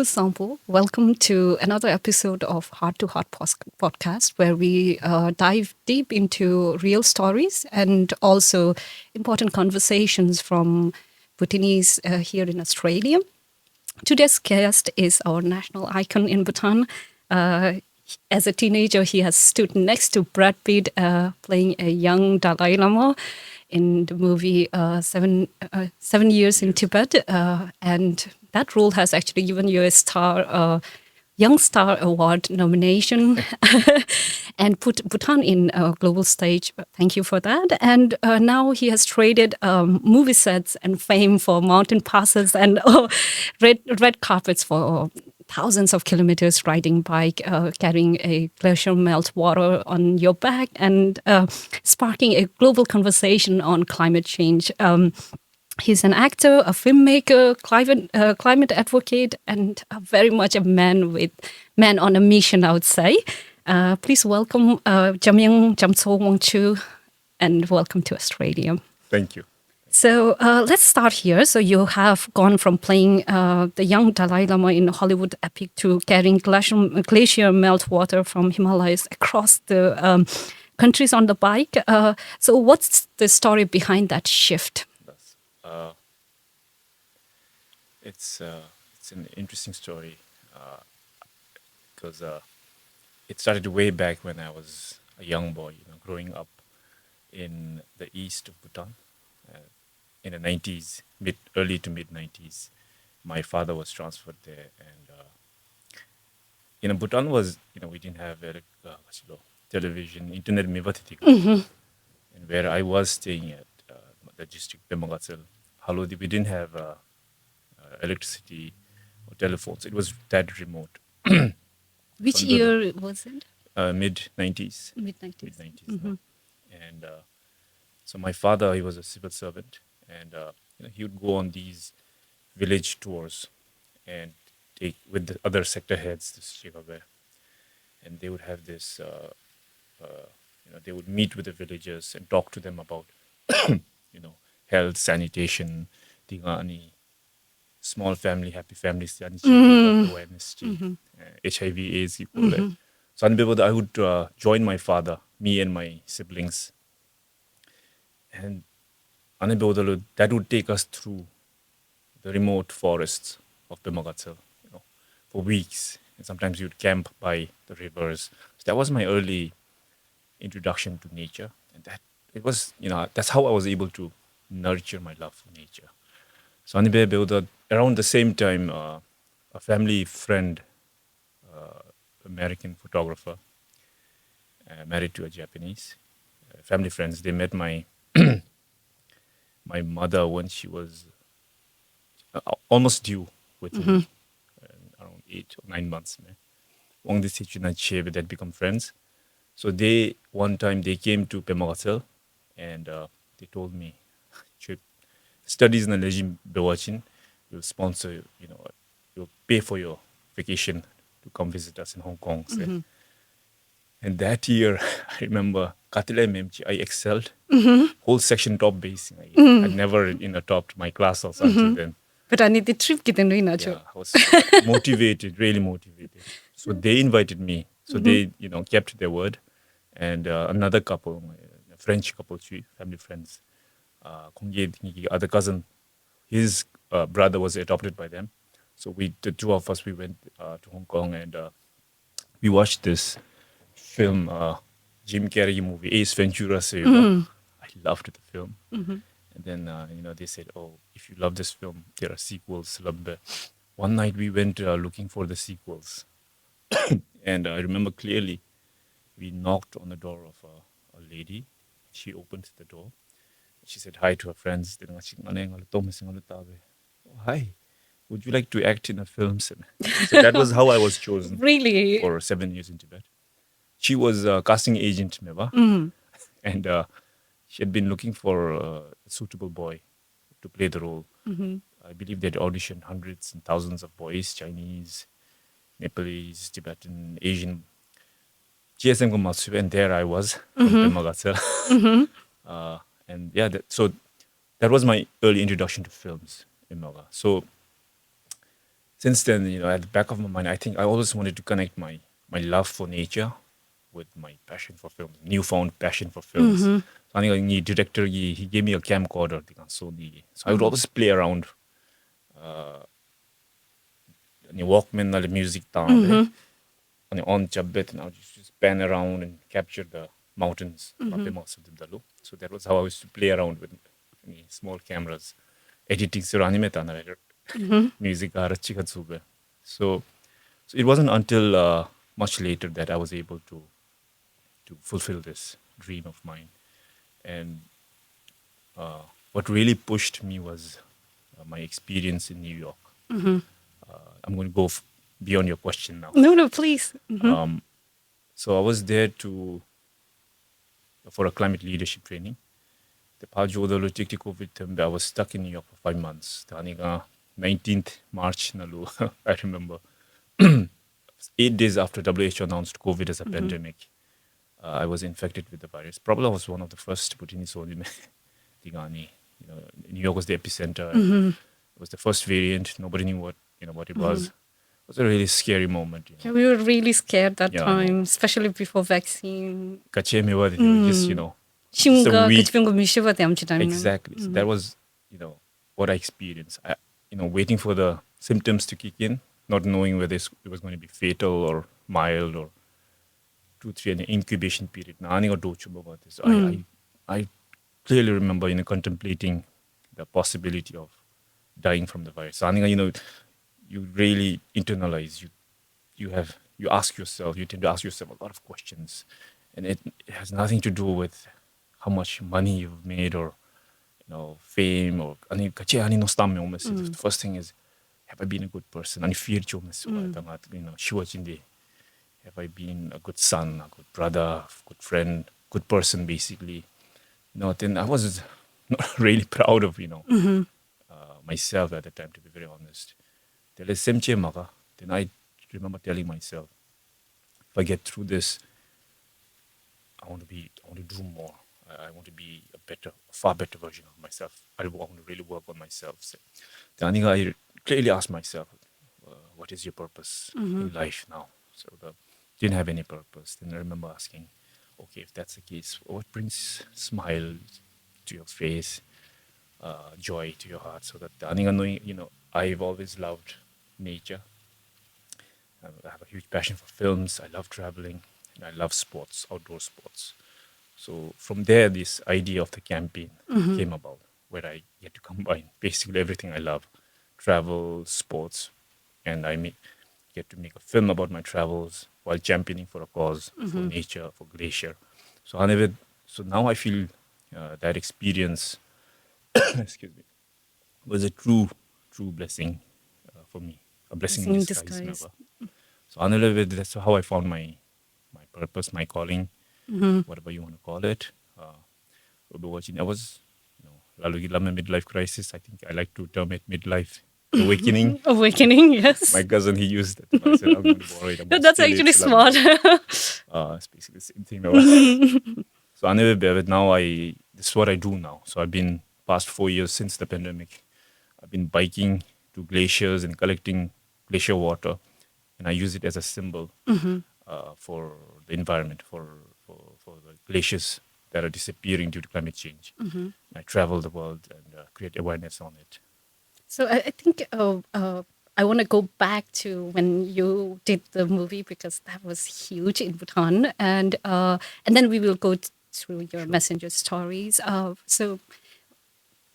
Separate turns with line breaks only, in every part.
is Sampo. Welcome to another episode of Heart to Heart podcast, where we dive deep into real stories and also important conversations from Bhutanese here in Australia. Today's guest is our national icon in Bhutan. As a teenager, he has stood next to Brad Pitt playing a young Dalai Lama in the movie 7 Years in Tibet. And that role has actually given you a Young Star Award nomination and put Bhutan in a global stage. Thank you for that. And now he has traded movie sets and fame for mountain passes and red carpets for thousands of kilometers riding bike, carrying a glacier melt water on your back and sparking a global conversation on climate change. He's an actor, a filmmaker, climate advocate, and very much a man on a mission, I would say. Please welcome Jamyang Wangchu, and welcome to Australia.
Thank you.
So let's start here. So you have gone from playing the young Dalai Lama in Hollywood epic to carrying glacier meltwater from Himalayas across the countries on the bike. So what's the story behind that shift?
It's an interesting story because it started way back when I was a young boy, growing up in the east of Bhutan in the 90s, early to mid 90s. My father was transferred there, and Bhutan was, we didn't have television, internet, and where I was staying at the district Dema, Halodi, we didn't have electricity or telephones. It was that remote.
Which year was it?
Mid 90s.
Mid 90s.
Mid 90s. And so my father, he was a civil servant, and he would go on these village tours and take with the other sector heads to Chicago, and they would have this. They would meet with the villagers and talk to them about, health, sanitation, tingani, small family, happy families, awareness, HIV, AIDS. So I would join my father, me and my siblings, and that would take us through the remote forests of Bemagatsel, for weeks. And sometimes you'd camp by the rivers. So that was my early introduction to nature, and that's how I was able to nurture my love for nature. So around the same time, a family friend, American photographer, married to a Japanese, family friends, they met my my mother when she was almost due with me, around 8 or 9 months. They'd become friends. So one time they came to Pemagatsel, and they told me, studies in the regime Bewachin will sponsor, will pay for your vacation to come visit us in Hong Kong. And that year, I remember, I excelled. Whole section top base. I never topped my class also until then.
But I need the trip
I was motivated, really motivated. So they invited me. So they, kept their word. And another couple, a French couple, family friends, other cousin, his brother was adopted by them. So the two of us, we went to Hong Kong, and we watched this film, Jim Carrey movie, Ace Ventura. I loved the film. And then, they said, oh, if you love this film, there are sequels. One night we went looking for the sequels. And I remember clearly, we knocked on the door of a lady. She opened the door. She said hi to her friends. Hi, would you like to act in a film? So that was how I was chosen.
Really?
For 7 years in Tibet. She was a casting agent, Meva. And she had been looking for a suitable boy to play the role. I believe they'd auditioned hundreds and thousands of boys, Chinese, Nepalese, Tibetan, Asian. And there I was from Pemagatsel. And so that was my early introduction to films in Noga. So since then, at the back of my mind, I think I always wanted to connect my love for nature with my passion for films, newfound passion for films. So I think the director he gave me a camcorder, so I would always play around. And Walkman the music down there, and on Chabet, and I would just pan around and capture the mountains. So that was how I used to play around with small cameras, editing music. So it wasn't until much later that I was able to fulfill this dream of mine. And what really pushed me was my experience in New York. I'm going to go beyond your question now.
No, please.
So I was there for a climate leadership training. The COVID, I was stuck in New York for 5 months. 19th March, I remember. 8 days after WHO announced COVID as a pandemic, I was infected with the virus. Probably I was one of the first Bhutanese New York was the epicenter. It was the first variant. Nobody knew what it was. It was a really scary moment.
Yeah, we were really scared that
Yeah,
time, especially before vaccine.
Just just a
Shunga,
week.
kachibunga mishiva te amchi time.
Exactly. So that was, what I experienced. Waiting for the symptoms to kick in, not knowing whether it was going to be fatal or mild or 2-3 an incubation period. So I clearly remember, contemplating the possibility of dying from the virus. So you really internalize. You tend to ask yourself a lot of questions, and it has nothing to do with how much money you've made or fame or the first thing is, have I been a good person? Have I been a good son, a good brother, good friend, good person, basically? Then I was not really proud of myself at the time, to be very honest. Then I remember telling myself, if I get through this, I want to do more. I want to be a far better version of myself. I want to really work on myself. So, then I clearly asked myself, what is your purpose in life now? So didn't have any purpose. Then I remember asking, okay, if that's the case, what brings smile to your face, joy to your heart? So that I've always loved nature. I have a huge passion for films. I love traveling, and I love sports, outdoor sports. So from there, this idea of the campaign came about, where I get to combine basically everything I love: travel, sports, and get to make a film about my travels while championing for a cause, for nature, for glacier. So now I feel that experience, excuse me, was a true blessing for me, a blessing in disguise. Never. So that's how I found my purpose, my calling, whatever you want to call it. I was, lalu gila midlife crisis. I think I like to term it midlife awakening.
Awakening, yes.
My cousin, he used it. I said, I'm going to borrow it.
No, that's actually smart.
It's basically the same thing. So now this is what I do now. So I've been past 4 years since the pandemic. I've been biking to glaciers and collecting glacier water, and I use it as a symbol for the environment, for the glaciers that are disappearing due to climate change. I travel the world and create awareness on it.
So I think I want to go back to when you did the movie, because that was huge in Bhutan, and then we will go through your messenger stories. So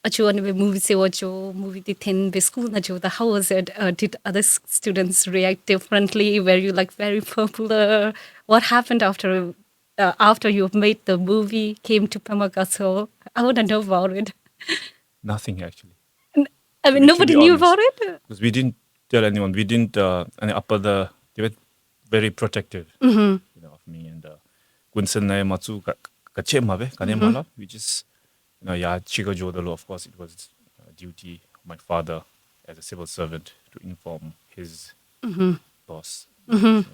movie did school how was it? Did other students react differently? Were you very popular? What happened after you've made the movie, came to Pamagaso? I want to know about it.
Nothing, actually.
I mean, nobody knew about it?
Because we didn't tell anyone. We didn't, they were very protective of me. And we just, of course, it was a duty of my father as a civil servant to inform his boss, to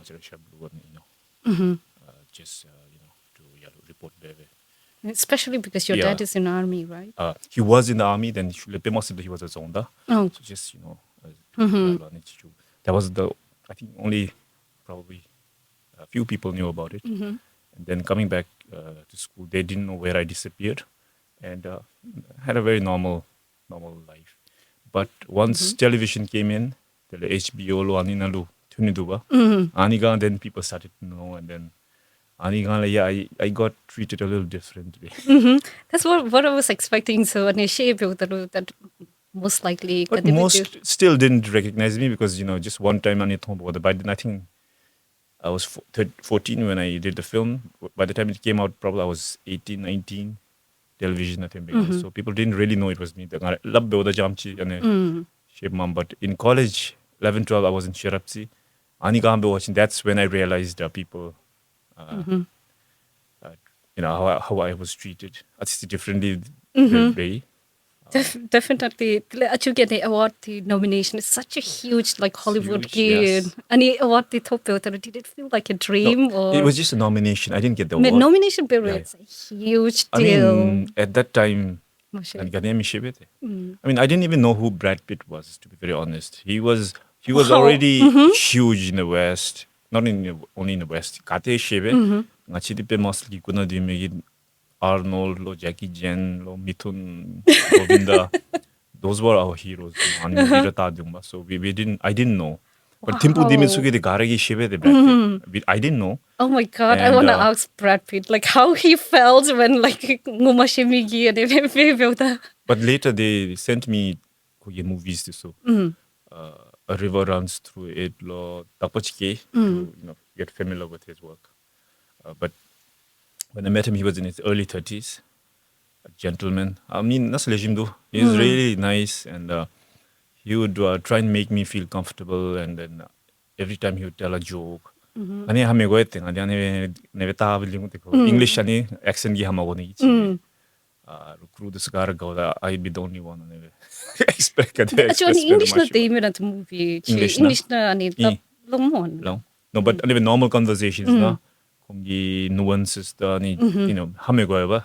report there.
Especially because your dad is in the army, right?
He was in the army, then he was a zonda.
Oh.
So just, that was the, I think only probably a few people knew about it. And then coming back to school, they didn't know where I disappeared, and had a very normal life. But once television came in, the HBO lo aninalu tuniduba, aniga, then people started to know, and then aniga, yeah, I got treated a little differently.
That's what I was expecting. So an shape that most likely
But
kadibi do.
most still didn't recognize me because just one time I but then I think I was 14 when I did the film. By the time it came out, probably I was 18, 19. Television na so people didn't really know it was me. Lab the jamchi and shape mom. But in college, 11, 12, I was in Sherapsi. Ani gambe watching. That's when I realized people, uh, uh, how I was treated. That's differently. Way.
Definitely, you get the award, the nomination. It's such a huge, like Hollywood
Huge,
kid.
yes.
And the award, the top builder. Did it feel like a
No,
dream
it
or
was just a nomination. I didn't get the award.
nomination period?
Yeah.
It's a huge
I
deal.
mean, at that time,
Moshe.
I mean, I didn't even know who Brad Pitt was, to be very honest. He was
Wow.
already huge in the West, not only in the West. Kate shebe, ngachi di pe mostly kuna di megi Arnold, lo Jackie Chan, lo Mithun, Govinda. Those were our heroes. So I didn't know. But Timpu di mitsuki de garagi shebe de Brad Pitt. I didn't know.
Oh my God, I
And,
want to ask Brad Pitt, like how he felt when like ngumashimigi and everything.
But later they sent me Korean movies to so a river runs through it lo tapochike to get familiar with his work. But when I met him, he was in his early 30s, a gentleman. I mean, that's legend. He's really nice, and he would try and make me feel comfortable. And then every time he would tell a joke. 아니 하면 이거 했대. 아니 내가 다 빌리고 English 아니 accent 기 하마고 니치. Crew this guy go that I'd be the only one. Expect that.
Actually, English na theme na movie. English na ani long.
No, but even normal conversations na. Kung the nuances da ni 하면 이거 해봐.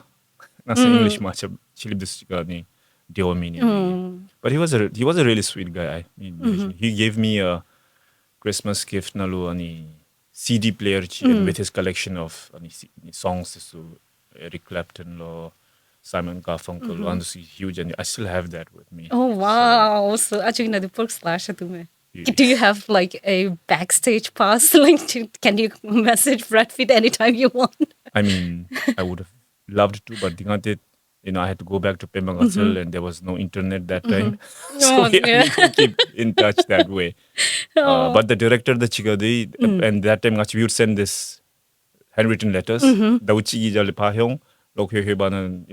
Nasa English match chilib this guy ni deal meaning. But he was a really sweet guy. I mean, he gave me a Christmas gift na lo ani CD player with his collection of songs to Eric Clapton lo Simon Garfunkel lo huge, and I still have that with me.
Oh wow! So actually na the slash to me. Do you have like a backstage pass? Like, can you message Brad Pitt anytime you want?
I mean, I would have loved to, but I had to go back to Pembangasel and there was no internet that time. So we couldn't keep in touch that way. But the director, the Chigadi, and that time we would send this handwritten letters. It'll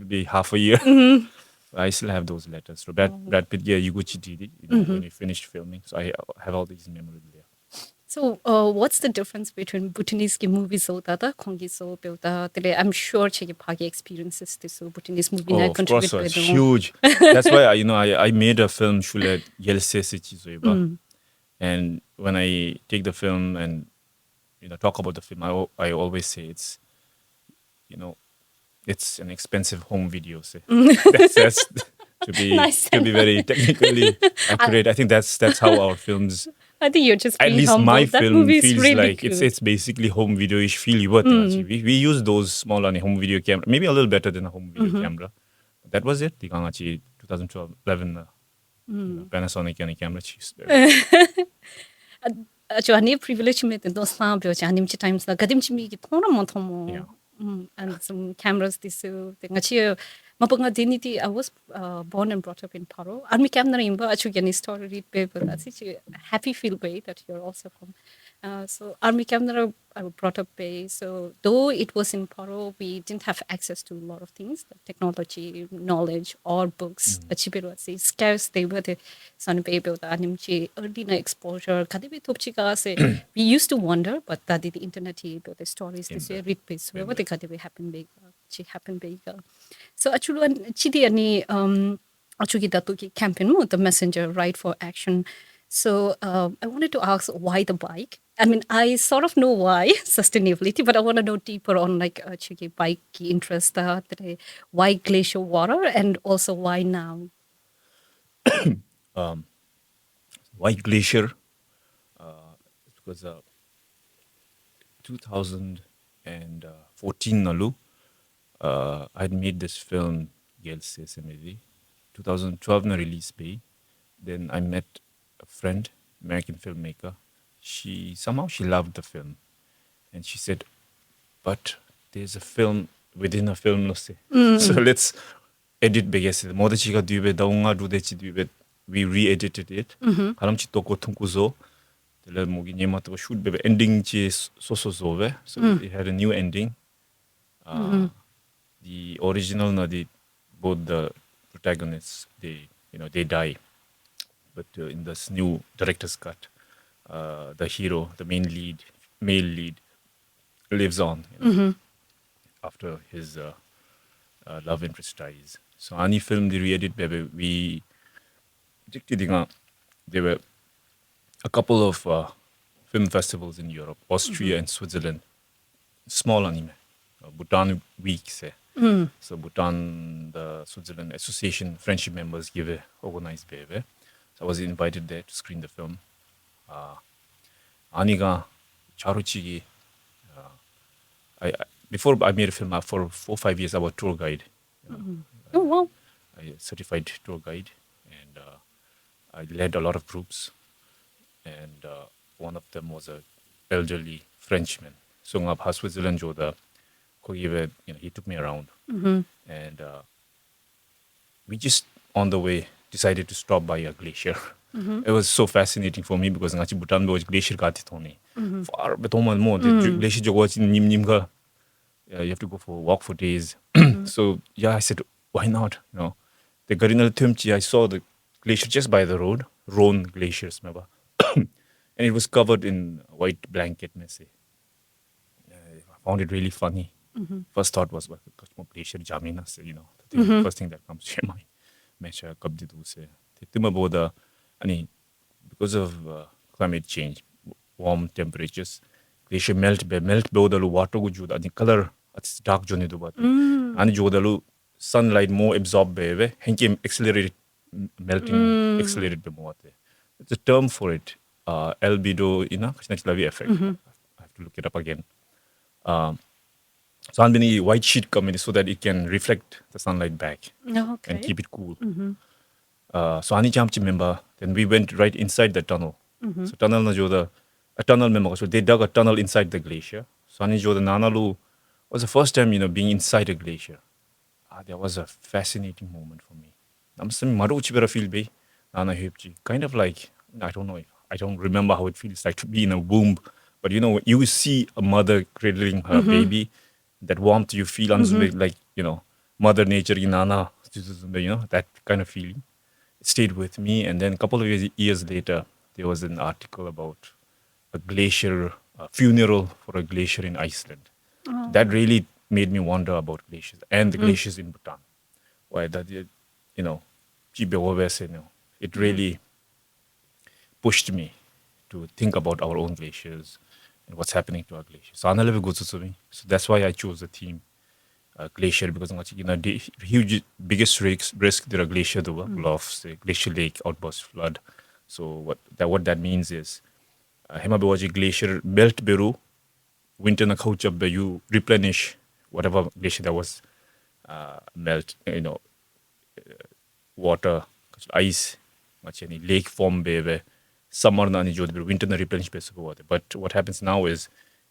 be half a year. I still have those letters. So Brad Pitt, when we finished filming. So I have all these memories there.
So, what's the difference between Bhutanese movies and Kongi I'm sure you have experiences to Bhutanese movie.
Oh, of course, it's huge. That's why I made a film Shule Gyalsey. And when I take the film and talk about the film, I always say it's an expensive home video. That's to be very technically accurate. I think that's how our films.
I think you're just
at least
humble.
my
That
film
movie is
feels
really
like
good.
it's basically home video-ish feel. We use those small home video camera, maybe a little better than a home video camera. But that was it. The 2012, 11 Panasonic camera.
저 아니 privilege में तो दोस्तां पे जानिम ची times ला गदिम ची मी की थोड़ा मोथमो and some cameras this ngachi mapanga diniti I was born and brought up in Paro army camera imba achu gani story read paper that's it happy feel way that you're also from so army camera I was brought up by so though it was in Paro we didn't have access to a lot of things like technology knowledge or books achibero say scarce they were the son baby the animchi early exposure kadibi topchika say we used to wonder but that the internet the stories this read pace what the kadibi happen big so actually chidi ani achugi datuki campaign the messenger right for action. So I wanted to ask why the bike? I mean, I sort of know why sustainability, but I want to know deeper on like bike interest, why glacier water, and also why now?
Why glacier? was 2014 nalu. I had made this film Gyalsey maybe 2012 na release bay. Then I met a friend, American filmmaker. She loved the film, and she said, "But there's a film within a film, no say. So let's edit begese. Modachiga dube daunga dudechi dube. We re-edited it. Karamchi toko tunkuzo. The movie nyemato shoot bebe ending chi sosozo. So it had a new ending. The original na both the protagonists they die, but in this new director's cut, the hero, the main lead, male lead, lives on after his love interest dies. So any film they re-edit bebe we there were a couple of film festivals in Europe, Austria and Switzerland, small anime. Bhutan week say. So Bhutan, the Switzerland Association friendship members give a organized baby. So I was invited there to screen the film. Aniga charuchigi. Before I made a film for 4 or 5 years, I was tour guide.
Oh, wow.
I certified tour guide, and I led a lot of groups. And one of them was a elderly Frenchman. So ngab Switzerland joda he took me around, and we just on the way decided to stop by a glacier. It was so fascinating for me because ngachi Bhutan was glacier kati thoni. Far betoman mo the glacier jo was nim ka. You have to go for a walk for days. So yeah, I said, why not? The Garinal Tumchi, I saw the glacier just by the road, Rhone glaciers, remember? And it was covered in a white blanket, messy. I found it really funny. First thought was, well, glacier Jamyang, the first thing that comes to your mind. Mecha kabdi duse. Timaboda, because of climate change, warm temperatures, glacier melt bodalu water gujuda, the color it's dark joni dubat. And jodalu sunlight more absorbed beve, henke accelerated melting accelerated be more. It's a term for it. Albedo effect. I have to look it up again. So I'm a white sheet coming so that it can reflect the sunlight back and keep it cool. So Ani Jamchi member, then we went right inside the tunnel. So tunnel na joda a tunnel member. So they dug a tunnel inside the glacier. So Ani joda Nanalu was the first time, being inside a glacier. That was a fascinating moment for me. I'm saying Maruchi Vera feel be Nana Hipchi. Kind of like I don't know. I don't remember how it feels like to be in a womb. But you see a mother cradling her baby, that warmth you feel like, Mother Nature inana, that kind of feeling. It stayed with me. And then a couple of years later, there was an article about a glacier, a funeral for a glacier in Iceland. That really made me wonder about glaciers and the glaciers in Bhutan. Why that, it really pushed me to think about our own glaciers and what's happening to our glaciers. So that's why I chose the theme glacier, because the huge biggest risk there are glacier bluffs, glacier lake, outburst flood. So what that means is Hemabewaji glacier melt beru winter na kaucha you replenish whatever glacier that was melt, water, ice, lake form beve. Summer na ni jod winter na replenish base water. But what happens now is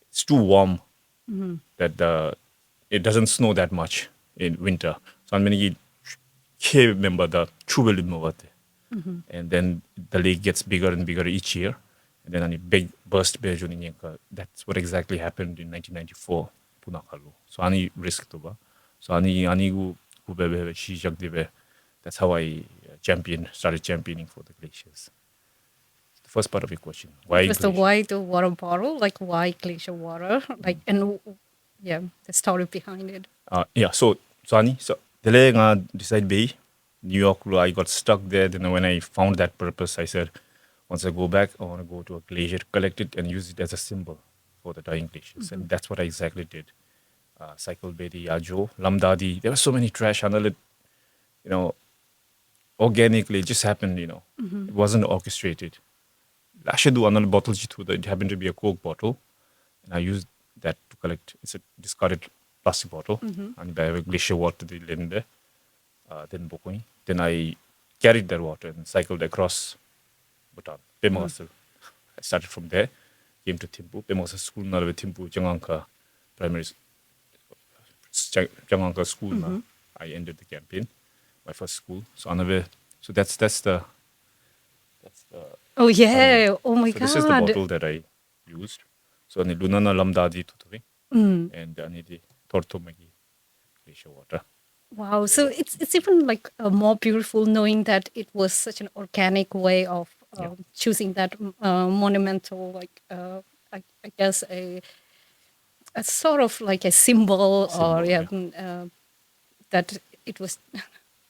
it's too warm that it doesn't snow that much in winter. So I'm many remember the true and then the lake gets bigger and bigger each year. And then a big burst bear. That's what exactly happened in 1994. Punakalu. So any risk to ba. So any that's how I started championing for the glaciers. The first part of your question. Why
Just the why the water bottle, like why glacier water, and the story behind it.
So dele nga decide bay New York. I got stuck there. Then when I found that purpose, I said, once I go back, I want to go to a glacier, collect it, and use it as a symbol for the dying glaciers. And that's what I exactly did. Cycle Bedi, Yajo, Lamdadi. There were so many trash analysts, organically. It just happened, It wasn't orchestrated. Lashedu another bottle jitu, it happened to be a Coke bottle, and I used that to collect. It's a discarded plastic bottle, and I have a glacier water the linde. Then Bokoi. Then I carried that water and cycled across Bhutan. Dema I started from there, came to Thimphu. Dema school na lewe Thimphu Jamyang primary Jamyang school na. I ended the campaign, my first school. So another, so that's the
Oh
anime.
yeah. Oh my
So this is the
God.
bottle that I used. So ani lunana lamdadi tutuvi and ani di tortomagi glacier water.
Wow. So it's even like more beautiful knowing that it was such an organic way of
Yeah.
choosing that monumental, like I guess a sort of like a symbol, or
Symbol,
yeah,
yeah.
that it was.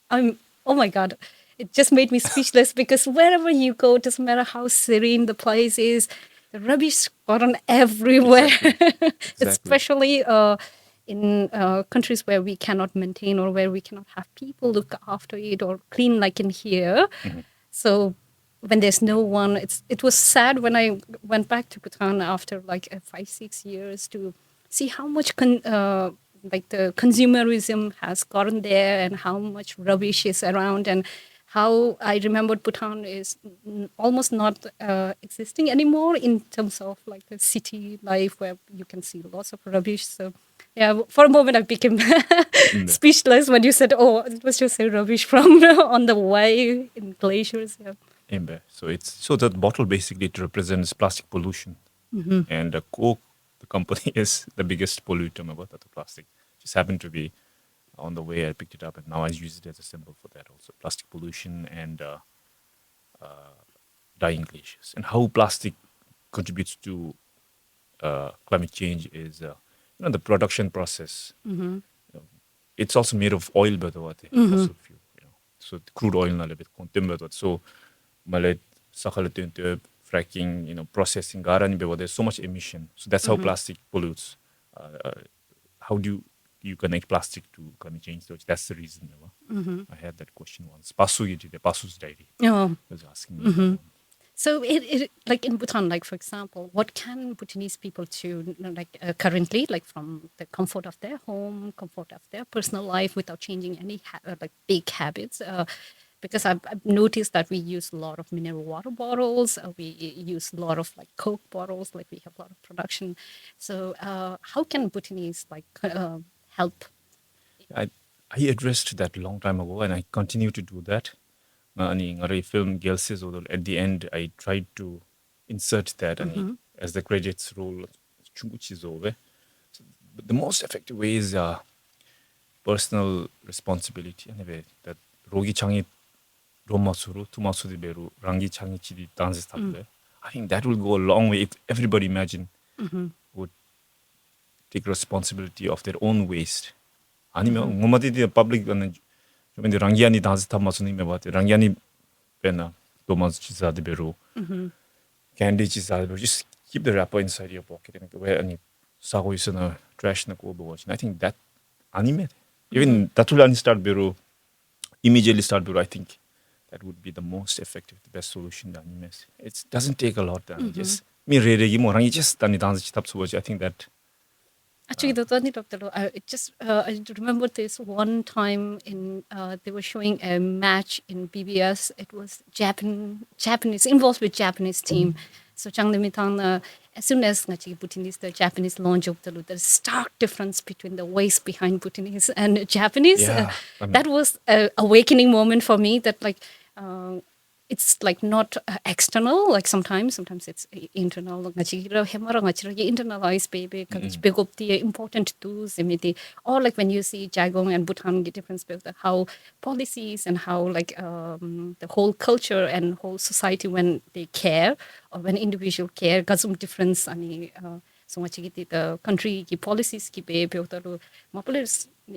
I'm. Oh my God. It just made me speechless because wherever you go, doesn't matter how serene the place is, the rubbish gotten everywhere,
Exactly.
especially in countries where we cannot maintain or where we cannot have people look after it or clean like in here. So when there's no one, it was sad when I went back to Bhutan after like 5-6 years to see how much like the consumerism has gotten there and how much rubbish is around, and how I remembered Bhutan is almost not existing anymore in terms of like the city life where you can see lots of rubbish. So yeah, for a moment I became speechless when you said, "Oh, it was just a rubbish from on the way in glaciers." Yeah.
So it's so that bottle basically it represents plastic pollution, and Coke, the company, is the biggest polluter about the plastic. Just happened to be on the way I picked it up, and now I use it as a symbol for that also plastic pollution and dying glaciers, and how plastic contributes to climate change is the production process. It's also made of oil, by the way, fossil fuel. So the crude oil na lebih konten by the way. So malet sakal into fracking, processing garan by there's so much emission. So that's how plastic pollutes. How do you connect plastic to climate change? So that's the reason. I had that question once. Pasu yiti the Pasu's diary.
Oh.
Was asking me. That one.
So it like in Bhutan, like for example, what can Bhutanese people do like currently, like from the comfort of their home, comfort of their personal life, without changing any like big habits? Because I've noticed that we use a lot of mineral water bottles. We use a lot of like Coke bottles. Like we have a lot of production. So how can Bhutanese like help?
I I addressed that long time ago, and I continue to do that. Ani ngarai film Gyalsey at the end I tried to insert that as the credits roll. But the most effective way is personal responsibility. Anyway, that rogi changi romasuru tumasudi beru rangi changi chidi dances tabule. I think that will go a long way if everybody would take responsibility of their own waste. 아니면 ngomadi public when the rangiani dances tamasuni me what rangiani pena domas chizade beru candy chizade beru just keep the wrapper inside your pocket and where any sago isuna trash na ko watch. I think that anime even that will start beru immediately start beru. I think that would be the most effective, the best solution. The anime it doesn't take a lot. Just me reregi mo rangi just tani dance chitap suwaji. I think that
Actually, the Tani Doctor, I remember this one time in they were showing a match in BBS. It was Japanese involved with Japanese team. So Changdemitang, as soon as Bhutanese, the Japanese launch of the there's stark difference between the waist behind Bhutanese and Japanese.
yeah,
That was a awakening moment for me. That like. It's like not external, like sometimes it's internal. Internalize baby because big up the important tools or like when you see Jagong and Bhutan the difference between how policies and how like the whole culture and whole society when they care or when individual care got some difference ani so much the country ki policies ki be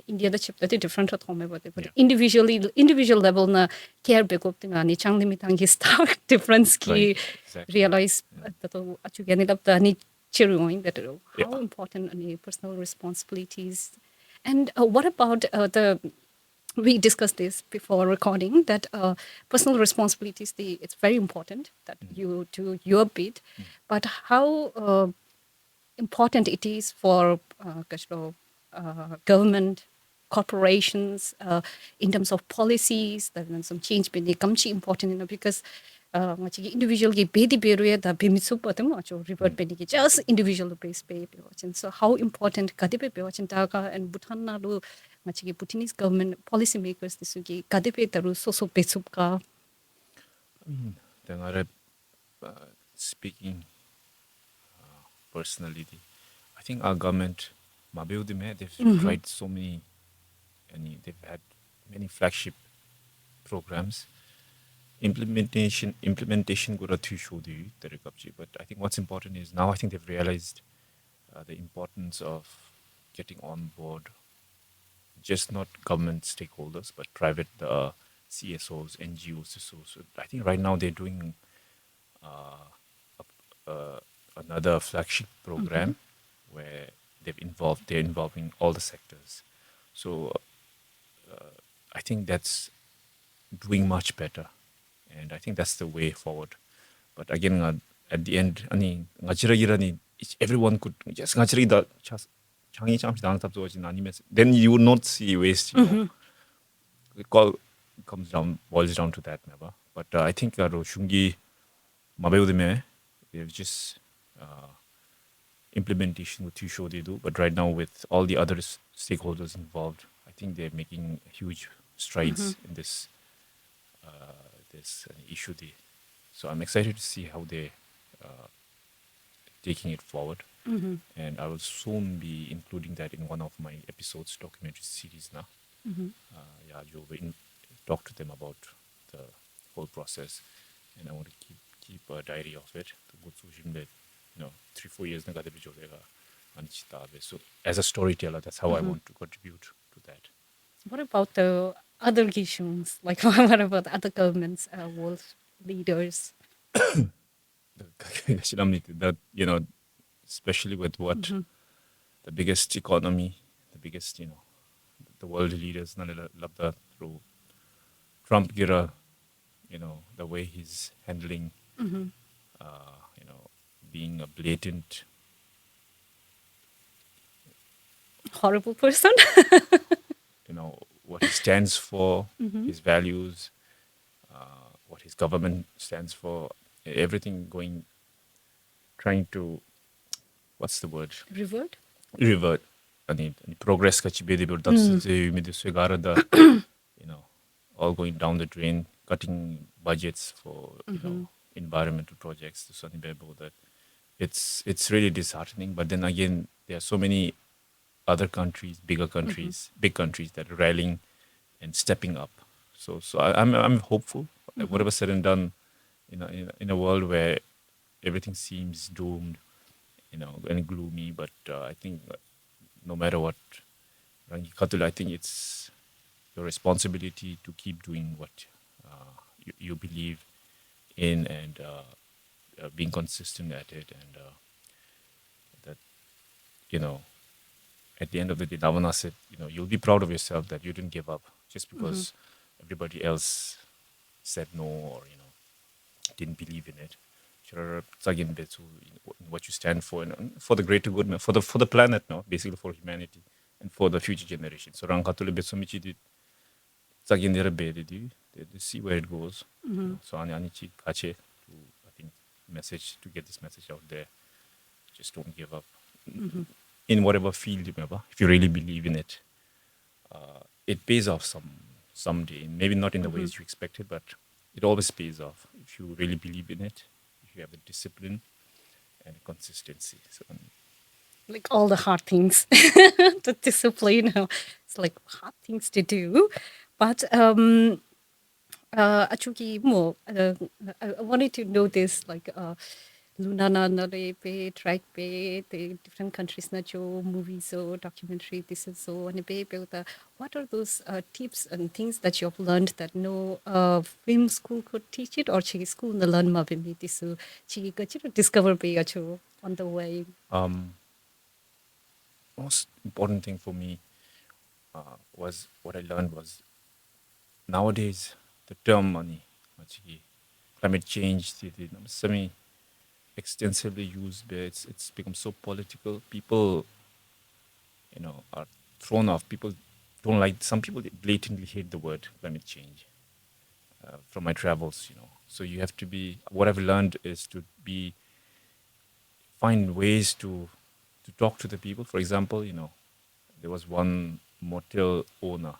India the chip that different at home but individual level na care be up thing ani chang limitang ki stark difference ki
right, exactly.
realize that achu gani lab the ni chiruing that how
Yeah.
important any personal responsibilities and what about the we discussed this before recording that personal responsibilities it's very important that you do your bit, but how important it is for government corporations in terms of policies that some change bini kamchi important because individual ki bedi beru da bimisu patam revert bini ki just individual base pay so how important kadipe pe daga and Bhutan na lu Bhutanese government policy makers this ki kadipe taru so besup ka.
Then speaking personally, I think our government, they've tried so many, and they've had many flagship programs. Implementation gura too show the but I think what's important is now I think they've realized the importance of getting on board just not government stakeholders but private CSOs, NGOs. So I think right now they're doing another flagship program where they're involving all the sectors. So I think that's doing much better, and I think that's the way forward. But again, at the end, everyone could just 장이 잠시 나는 답조하진 아니면 then you would not see waste. It boils down to that, never. But I think 중기 마배우드메 they've just implementation with show they do. But right now with all the other stakeholders involved, I think they're making huge strides in this issue. So I'm excited to see how they taking it forward. And I will soon be including that in one of my episodes, documentary series now. You'll talk to them about the whole process, and I want to keep a diary of it. You know, 3-4 years na so as a storyteller, that's how I want to contribute to that.
What about the other issues? Like, what about other governments, world leaders?
That, you know, especially with what the biggest economy, the biggest, you know, the world leaders, through Trump gira, you know, the way he's handling, you know, being a blatant
Horrible person.
you know, what he stands for, his values, what his government stands for, everything trying to, what's the word? Revert. Ani progress kachi bedi you know, all going down the drain, cutting budgets for you know environmental projects to that it's really disheartening. But then again, there are so many other countries, big countries that are rallying and stepping up. So I'm hopeful. Whatever said and done, in a world where everything seems doomed, you know, and gloomy, but I think no matter what, I think it's your responsibility to keep doing what you believe in and being consistent at it, and that, you know, at the end of the day, Navana said, you know, you'll be proud of yourself that you didn't give up just because everybody else said no or, you know, didn't believe in it. Again, what you stand for and for the greater good, for the planet, no, basically for humanity and for the future generations. So they see where it goes. So anichi kache to, I think, message to get this message out there. Just don't give up in whatever field you remember. If you really believe in it, it pays off someday. Maybe not in the ways you expected, but it always pays off if you really believe in it. If you have the discipline and consistency. So,
Like all the hard things, the discipline. It's like hard things to do, but Achuki mo. I wanted to know this like Lunana nale pe track pe the different countries na jo movies so documentary this is so and pe what are those tips and things that you have learned that no film school could teach it or chigi school na learn ma bimi this so chigi kachiro discover pe acho on the way.
most important thing for me was what I learned was nowadays the term climate change semi extensively used, but it's become so political. People, are thrown off. People don't like. Some people blatantly hate the word climate change. From my travels, so you have to be. What I've learned is to be find ways to talk to the people. For example, there was one motel owner.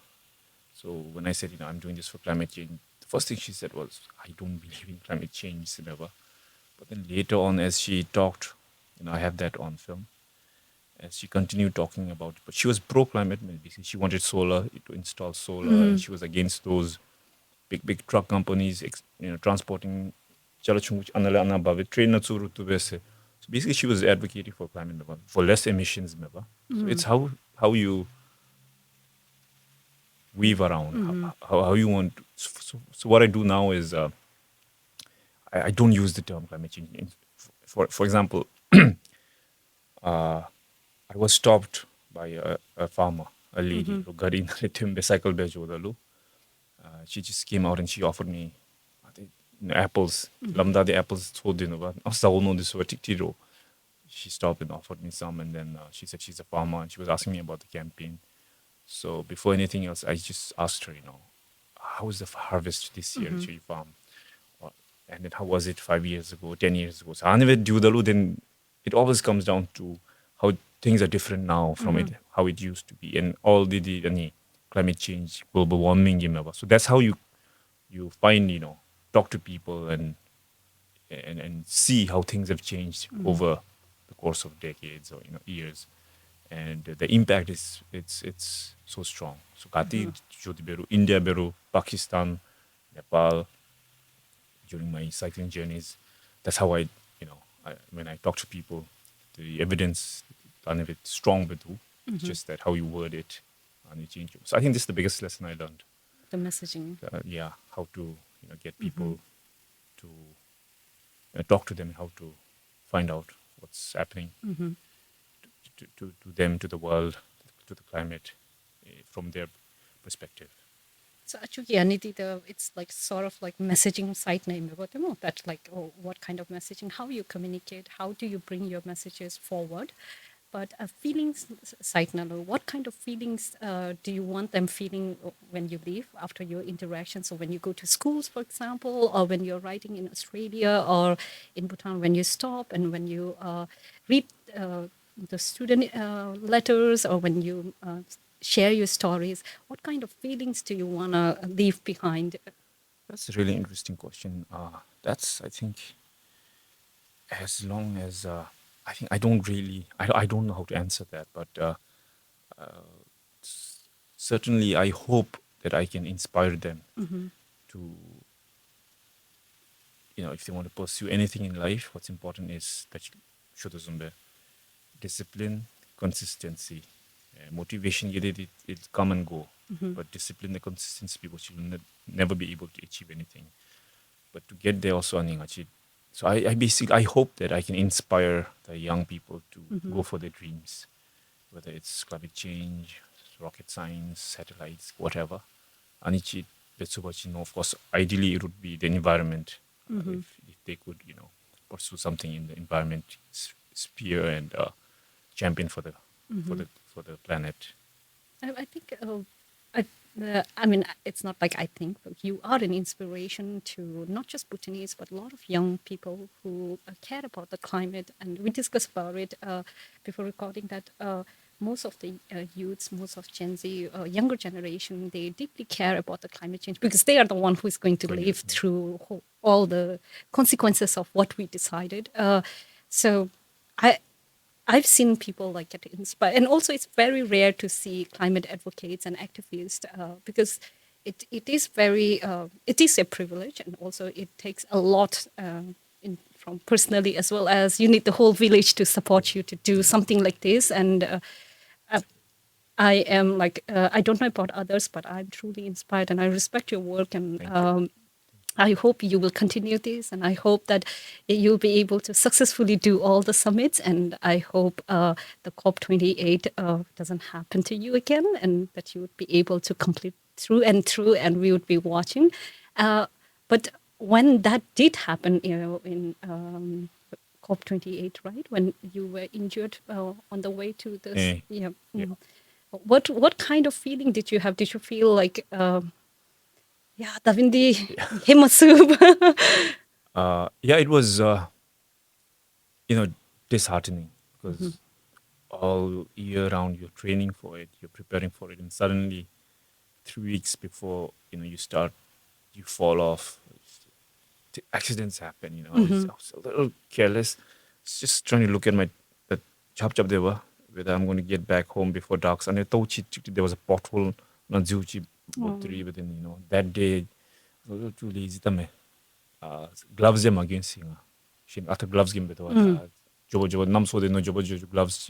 So when I said, I'm doing this for climate change, the first thing she said was, I don't believe in climate change, never. But then later on, as she talked, I have that on film. As she continued talking about, but she was pro climate. Basically, she wanted solar to install solar, and she was against those big truck companies, transporting train na tsuru to bese. So basically, she was advocating for climate for less emissions. So it's how you weave around how you want. So what I do now is I don't use the term climate change. For example, I was stopped by a farmer, a lady, gari na timbe cycle bejo dalu. She just came out and she offered me I think, apples. Lamda the apples told you about this tiro. She stopped and offered me some, and then she said she's a farmer and she was asking me about the campaign. So before anything else, I just asked her, how was the harvest this year at your farm? And then how was it 5 years ago, 10 years ago? So then it always comes down to how things are different now from it, how it used to be, and all the climate change, global warming, So that's how you find, talk to people and see how things have changed over the course of decades or years, and the impact is it's so strong. So kati jodi beru India beru Pakistan, Nepal, during my cycling journeys, that's how when I talk to people, the evidence and if it's strong betu, it's just that how you word it and you change it. So I think this is the biggest lesson I learned.
The messaging.
How to get people to talk to them, how to find out what's happening to them, to the world, to the climate, from their perspective.
So actually, Aniti, it's like sort of like messaging site name about them. That's like what kind of messaging, how you communicate, how do you bring your messages forward. But feelings site number, what kind of feelings do you want them feeling when you leave after your interaction? So when you go to schools, for example, or when you're writing in Australia or in Bhutan, when you stop and when you read the student letters or when you share your stories, what kind of feelings do you want to leave behind?
That's a really interesting question. That's, I think, as long as I think I don't really I don't know how to answer that, but certainly I hope that I can inspire them to if they want to pursue anything in life. What's important is that discipline, consistency, motivation. It come and go, but discipline and consistency, people should never be able to achieve anything. But to get there also, so I basically I hope that I can inspire the young people to go for their dreams, whether it's climate change, rocket science, satellites, whatever. Anichi, that's what of course, ideally it would be the environment. If they could, pursue something in the environment sphere and champion for the planet.
I think, I mean, it's not like I think, but you are an inspiration to not just Bhutanese, but a lot of young people who care about the climate. And we discussed about it before recording that most of the youths, most of Gen Z, younger generation, they deeply care about the climate change because they are the one who is going to live through all the consequences of what we decided. So I've seen people like get inspired, and also it's very rare to see climate advocates and activists because it is very it is a privilege, and also it takes a lot from personally as well as you need the whole village to support you to do something like this. And I am like I don't know about others, but I'm truly inspired, and I respect your work and.
Thank you.
I hope you will continue this, and I hope that you'll be able to successfully do all the summits. And I hope the COP28 doesn't happen to you again, and that you would be able to complete through and through, and we would be watching. But when that did happen, in COP28, right, when you were injured on the way to this,
Eh, yeah.
what kind of feeling did you have? Did you feel like, yeah, Davindi
Yeah.
Himasub?
Yeah, it was, disheartening because all year round you're training for it, you're preparing for it, and suddenly 3 weeks before you start, you fall off. Accidents happen. I was a little careless. I was just trying to look at my the chop chop there were whether I'm going to get back home before dark. And I thought there was a pothole on Zuchi Botri, but then that day I was a little too lazy. Tame gloves them against him. She after gloves game betul. Jobo jobo nam so de no jobo jobo gloves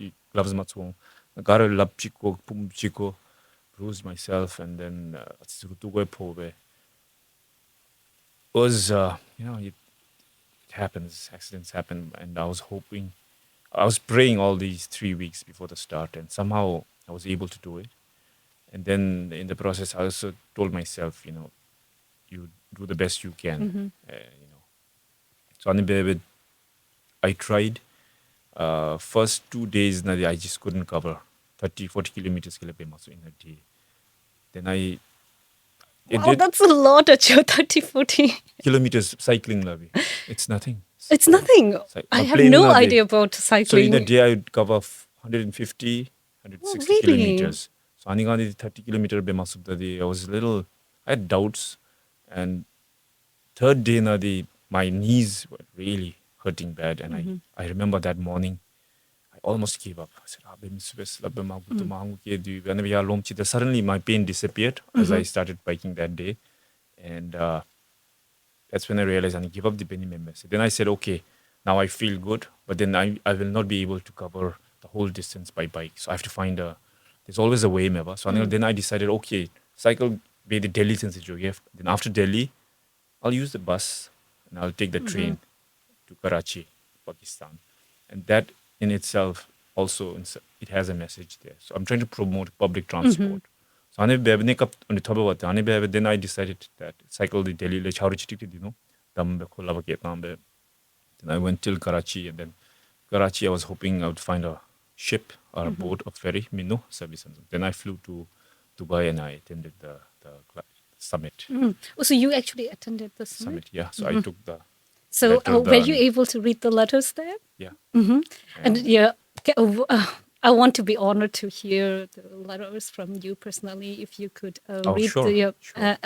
matsuong. Nagara lap chico pum chico bruised myself, and then it's to go po was it happens, accidents happen, and I was praying all these 3 weeks before the start, and somehow I was able to do it. And then in the process, I also told myself, you do the best you can. So I tried. First 2 days, I just couldn't cover 30, 40 kilometers in a day. Then it
Wow,
did
that's a lot at your 30, 40.
kilometers cycling, Lavi. It's nothing.
It's nothing. I have
Plane
no
na day.
idea about
So in a
cycling.
day, I would cover 150,
Oh,
160
really?
kilometers. So I think 30 kilometer be masuk day. I had doubts. And third day, my knees were really hurting bad. And I remember that morning, I almost gave up. I said, suddenly my pain disappeared as I started biking that day. And that's when I realized I need to give up the penny members. Then I said, okay, now I feel good, but then I will not be able to cover the whole distance by bike. So I have to there's always a way, maybe. So then I decided, okay, cycle be the Delhi since it's your gift. Then after Delhi, I'll use the bus and I'll take the train to Karachi, Pakistan. And that in itself also, it has a message there. So I'm trying to promote public transport. So then I decided that cycle the Delhi then I went till Karachi, and then Karachi I was hoping I would find a ship or a boat or ferry, Mino service. Then I flew to Dubai and I attended the summit.
Oh, so you actually attended the summit?
Yeah. So I took the
So
letter
were you able to read the letters there?
yeah.
And yeah, I want to be honored to hear the letters from you personally. If you could read
Sure.
the
Sure.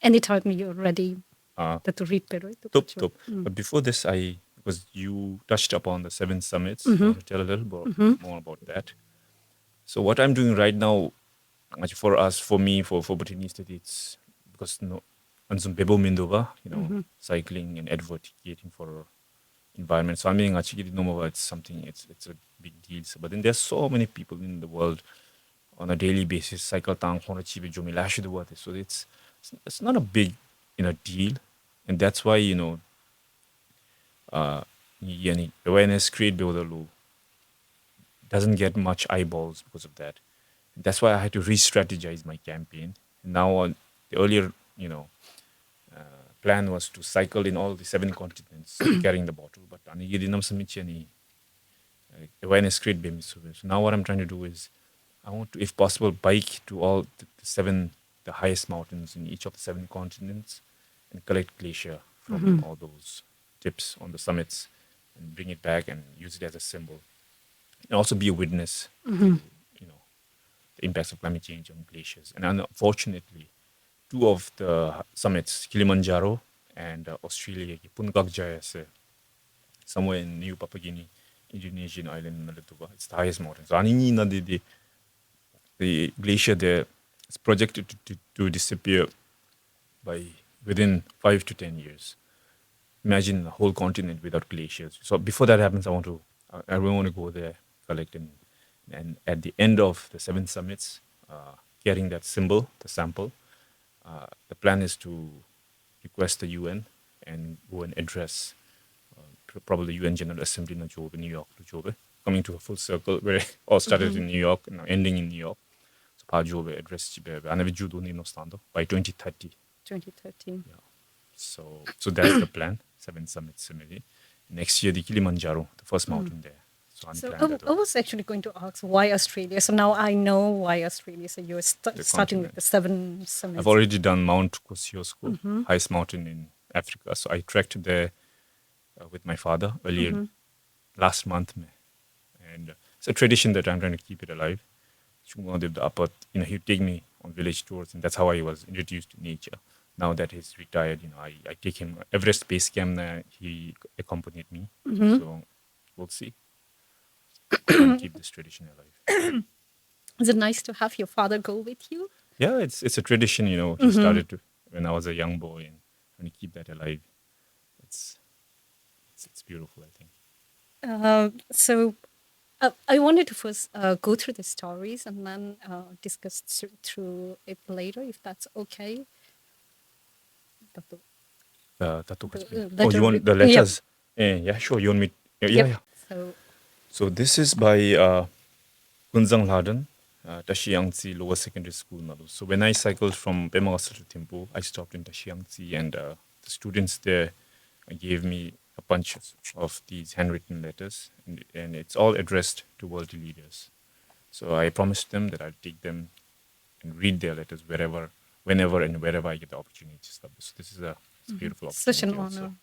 anytime you're ready
Uh,
to read better.
Top. But before this, because you touched upon the 7 summits, I want to tell a little more about that. So what I'm doing right now, actually for me, for Bhutanese, it's because on some bebo mindova, cycling and advocating for environment. So I mean, actually, it's something. It's a big deal. So, but then there's so many people in the world on a daily basis cycle tang so it's not a big deal, and that's why awareness create doesn't get much eyeballs because of that. That's why I had to re-strategize my campaign. And now the earlier plan was to cycle in all the 7 continents carrying the bottle, but awareness create so now what I'm trying to do is I want to, if possible, bike to all the highest mountains in each of the 7 continents and collect glacier from all those tips on the summits and bring it back and use it as a symbol. And also be a witness to, the impacts of climate change on glaciers. And unfortunately, 2 of the summits, Kilimanjaro and Australia, Puncak Jaya, somewhere in New Papua Guinea, Indonesian island, it's the highest mountain. So the glacier there is projected to disappear within 5 to 10 years. Imagine a whole continent without glaciers. So before that happens, I really want to go there, collect, and at the end of the 7 summits, carrying that symbol, the sample, the plan is to request the UN and go and address probably UN General Assembly in New York, coming to a full circle where it all started in New York and now ending in New York. So Pajuve address Chibe, Anavi Judo Nino Stando by 2030.
2013.
Yeah. So that's the plan. 7 summits similarly. Next year, the Kilimanjaro, the first mountain there. So I'm
So
planning that.
I was actually going to ask why Australia. So now I know why Australia. So you're starting with
continent.
the 7 summits.
I've already done Mount Kosciuszko, highest mountain in Africa. So I trekked there with my father earlier last month. And it's a tradition that I'm trying to keep it alive. The upper, he'd take me on village tours, and that's how I was introduced to nature. Now that he's retired, I take him Everest Base Camp. He accompanied me, so we'll see. Trying to keep this tradition alive.
Is it nice to have your father go with you?
Yeah, it's a tradition. He started when I was a young boy, and trying to keep that alive. It's beautiful, I think.
So I wanted to first go through the stories and then discuss through it later, if that's okay.
Oh, you want the letters? Yeah, sure. You want me? Yeah. So this is by Kunzang Laden, Tashiangzi Lower Secondary School. So when I cycled from Dema to Thimphu, I stopped in Tashiangzi, and the students there gave me a bunch of these handwritten letters, and it's all addressed to world leaders. So I promised them that I'd take them and read their letters whenever and wherever I get the opportunity. So this is a beautiful opportunity.
Such an honor. Also.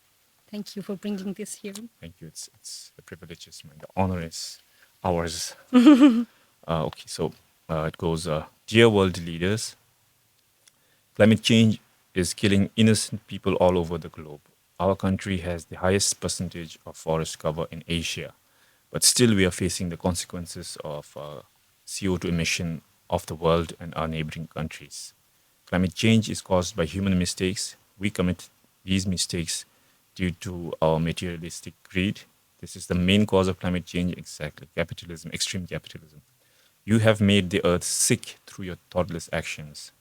Thank you for bringing this here.
Thank you. It's the privilege is mine. The honor is ours. Okay, so it goes, dear world leaders, climate change is killing innocent people all over the globe. Our country has the highest percentage of forest cover in Asia, but still we are facing the consequences of CO2 emission of the world and our neighboring countries. Climate change is caused by human mistakes. We commit these mistakes due to our materialistic greed. This is the main cause of climate change, exactly, capitalism, extreme capitalism. You have made the earth sick through your thoughtless actions.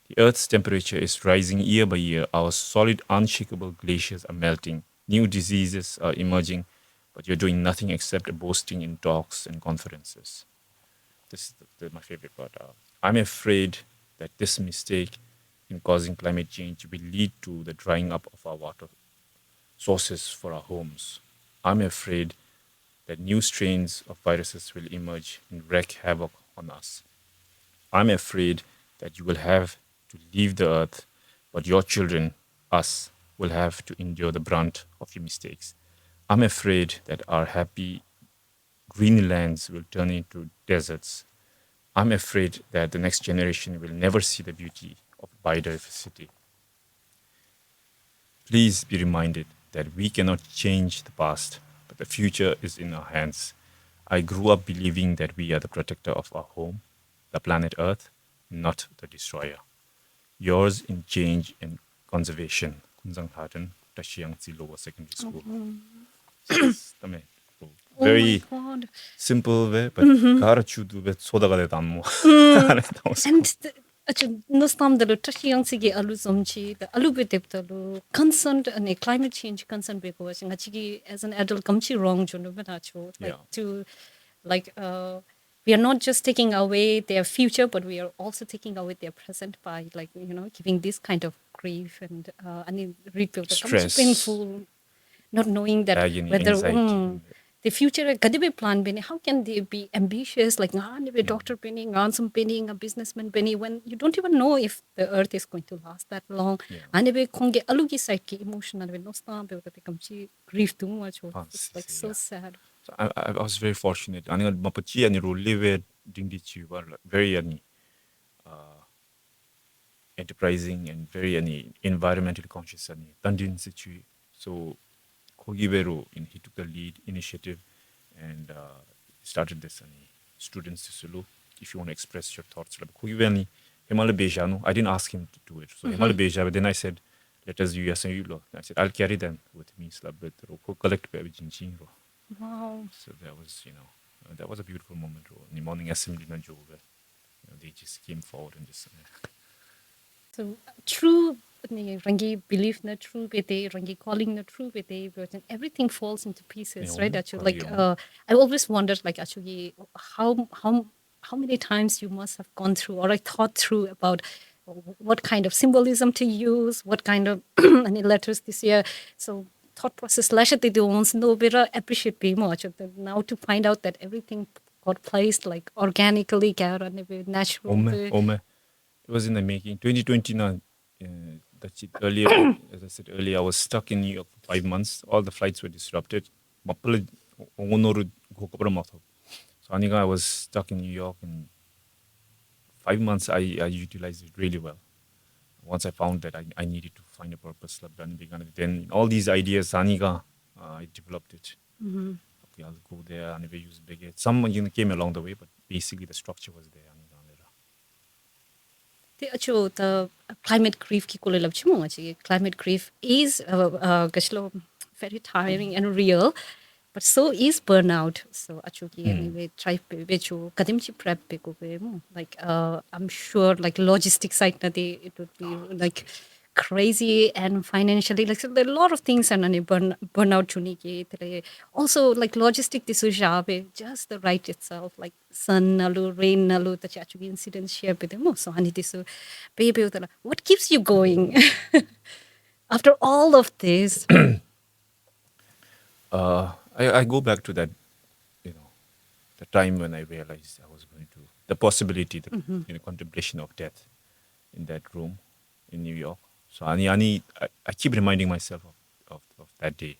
The earth's temperature is rising year by year. Our solid, unshakable glaciers are melting. New diseases are emerging, but you're doing nothing except boasting in talks and conferences. This is my favorite part. I'm afraid that this mistake in causing climate change will lead to the drying up of our water sources for our homes. I'm afraid that new strains of viruses will emerge and wreak havoc on us. I'm afraid that you will have to leave the earth, but your children, us, will have to endure the brunt of your mistakes. I'm afraid that our happy green lands will turn into deserts. I'm afraid that the next generation will never see the beauty of biodiversity. Please be reminded that we cannot change the past, but the future is in our hands. I grew up believing that we are the protector of our home, the planet Earth, not the destroyer. Yours in change and conservation. Kunzang Haten, Tashiangzi Lower Secondary School. Very simple way, but 가르치도 왜 소다가 돼도 안 뭐.
And nostamdalo Tashiangzi aluzomchi the alubeteptalo concerned and climate change concerned because as an adult kamchi wrong we are not just taking away their future, but we are also taking away their present by giving this kind of grief and
stress,
painful, not knowing that
agony,
whether the future kadibe plan bene, how can they be ambitious like a doctor penny, some penny, a businessman penny, when you don't even know if the earth is going to last that long. And konge alugi side ki emotional no stamp grief too much. It's like so sad.
So I was very fortunate. I think mapachi ani live very enterprising and very environmentally conscious ani dandin situ. So Kogiberu, he took the lead initiative and started this students to solo. If you want to express your thoughts, Kogiberu Himalaya Bejano. I didn't ask him to do it. So Himalaya Beja, but then I said, let us use and I said, I'll carry them with me. Collect
Wow.
So that was, that was a beautiful moment. In the morning assembly, they just came forward and just.
So true. Rangi belief na true bete, rangi calling na true bete, but everything falls into pieces, right? Actually, I always wondered, like, actually, how how many times you must have gone through or thought through about what kind of symbolism to use, what kind of any letters this year. So thought process lasha they do once no better appreciate be much now to find out that everything got placed like organically natural.
Ome. It was in the making. 2029. That's it. Earlier, as I said earlier, I was stuck in New York for 5 months. All the flights were disrupted. 마플레 오노르 고급으로 마서. So I was stuck in New York, and 5 months I utilized it really well. Once I found that I needed to find a purpose, then all these ideas, I developed it. Okay, I'll go there and we use big. Some came along the way, but basically the structure was there.
The climate grief climate grief is very tiring and real, but so is burnout. So anyway try prep like I'm sure like logistic side it would be like crazy and financially like so there are a lot of things and burnout also like logistic this just the right itself like sun nalu rain nalu the incidents share with them so baby what keeps you going after all of this.
I go back to that, the time when I realized I was going to the possibility, the contemplation of death in that room in New York. So I keep reminding myself of that day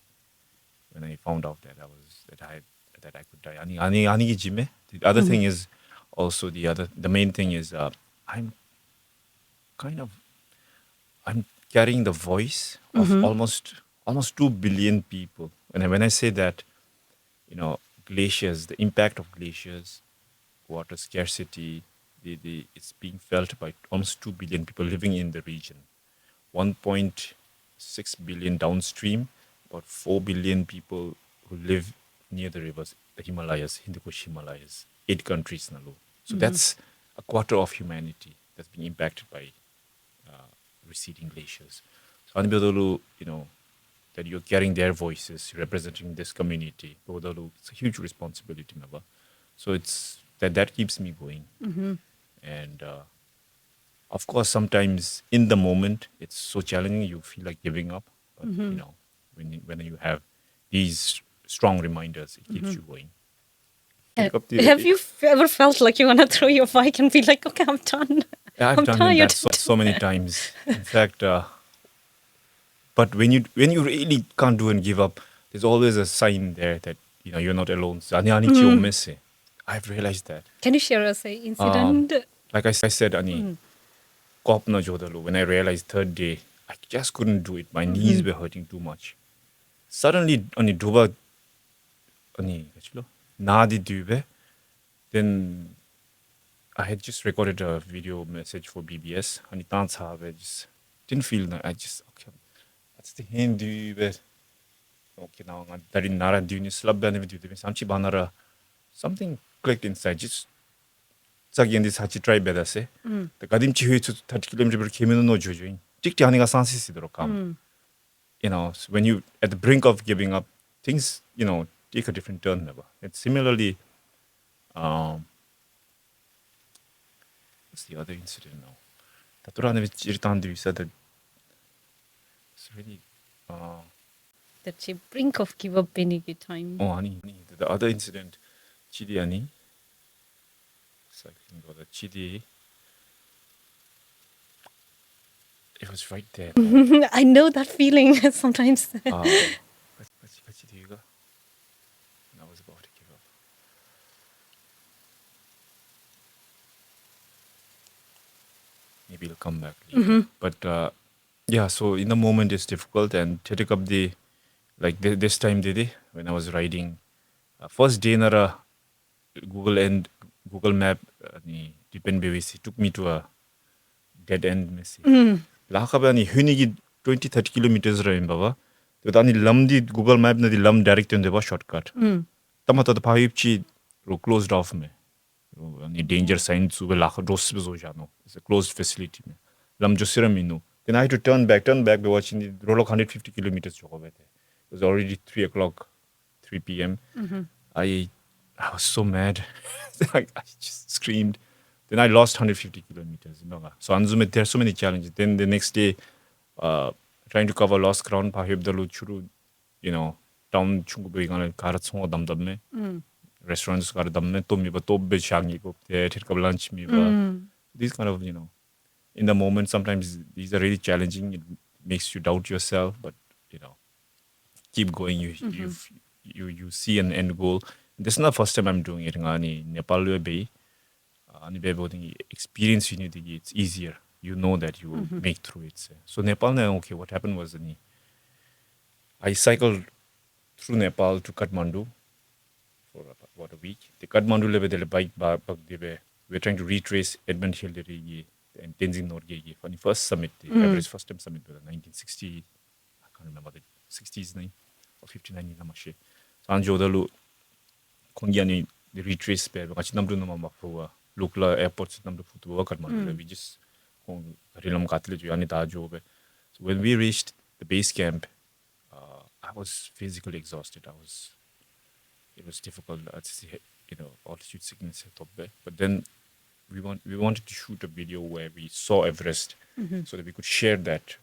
when I found out that I could die. The other thing is also the main thing is I'm I'm carrying the voice of almost 2 billion people. And when I say that, glaciers, the impact of glaciers, water scarcity, it's being felt by almost 2 billion people living in the region. 1.6 billion downstream, about 4 billion people who live near the rivers, the Himalayas, Hindu Kush Himalayas, 8 countries. So that's a quarter of humanity that's being impacted by receding glaciers. So that you're carrying their voices, representing this community. It's a huge responsibility. So it's that keeps me going. And of course, sometimes in the moment, it's so challenging, you feel like giving up. But, when you have these strong reminders, it keeps you going.
Have you ever felt like you want to throw your bike and be like, okay, I'm done?
Yeah, I've
I'm
done
tired.
that so many times. In fact, but when you really can't do and give up, there's always a sign there that you're not alone. I've realized that.
Can you share us an incident?
Like I said, when I realized third day, I just couldn't do it. My knees were hurting too much. Suddenly, then I had just recorded a video message for BBS. I just didn't feel that. I just that's the Hindu bit. Okay, now that in Nara Duni slab Sanchi Banara, something clicked inside. Just Sagi and this Hachi tribe bedase. The Kadimchi to 30 kilometers came in no jojoing. Tick Tianiga Sansi come. So when you at the brink of giving up, things, take a different turn never. And similarly, what's the other incident now? You said that it's really
That's a brink of give up time.
the other incident, Chidi Ani. So I think about the Chidi. It was right there.
I know that feeling sometimes.
I was about to give up. Maybe it'll come back later. But yeah, so in the moment it's difficult, and take up this time when I was riding first day nara Google Map depend BVC took me to a dead end messy. Lhaki hunigi 20-30 kilometers baba. Tani lamdi Google Map na di lam direct on the shortcut. Tamata the paipchi closed off me. Any danger sign to Lhaki dos jano. It's a closed facility. Lam josiraminu. Then I had to turn back by watching the roll of 150 kilometers. It was already 3 p.m. I I was so mad. I just screamed. Then I lost 150 kilometers. So Anzume, there are so many challenges. Then the next day, trying to cover lost ground, Pahibdalu Churu, you know, town Chungubi Karatsong Damdame, restaurants Karadamne, Tomiba, Tobe Shangi, Tirkab lunch Miba. These kind of, in the moment, sometimes these are really challenging. It makes you doubt yourself, but, you know, keep going. You see an end goal. This is not the first time I'm doing it. Ngani Nepal be ani be boarding experience you need it's easier. You know that you will make through it. So Nepal na okay. What happened was I cycled through Nepal to Kathmandu for about a week. The Kathmandu level the bike bag we're trying to retrace Edmund Hill and Tenzing Norgay for the first summit, the Everest first time summit was 1960. I can't remember the 60s nine or 59 in Namashe. So Anjodalu Kongiani the retrace pair because number no mama local airports number to work at Manila. We just Rilam Catholic ani job. So when we reached the base camp, I was physically exhausted. It was difficult. Altitude sickness at top there. But then we wanted to shoot a video where we saw Everest, so that we could share that,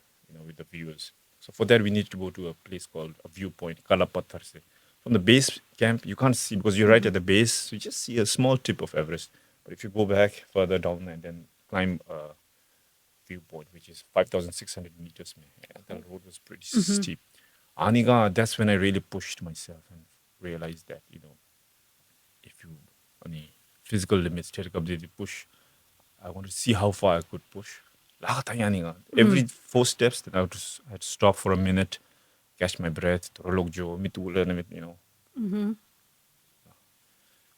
with the viewers. So for that we need to go to a place called a viewpoint, Kalapathar se. From the base camp you can't see because you're right at the base, so you just see a small tip of Everest. But if you go back further down and then climb a viewpoint, which is 5,600 meters, the road was pretty steep. Aniga, that's when I really pushed myself and realized that, if you any physical limits take up the push, I wanted to see how far I could push. Every 4 steps, then I had to stop for a minute, catch my breath,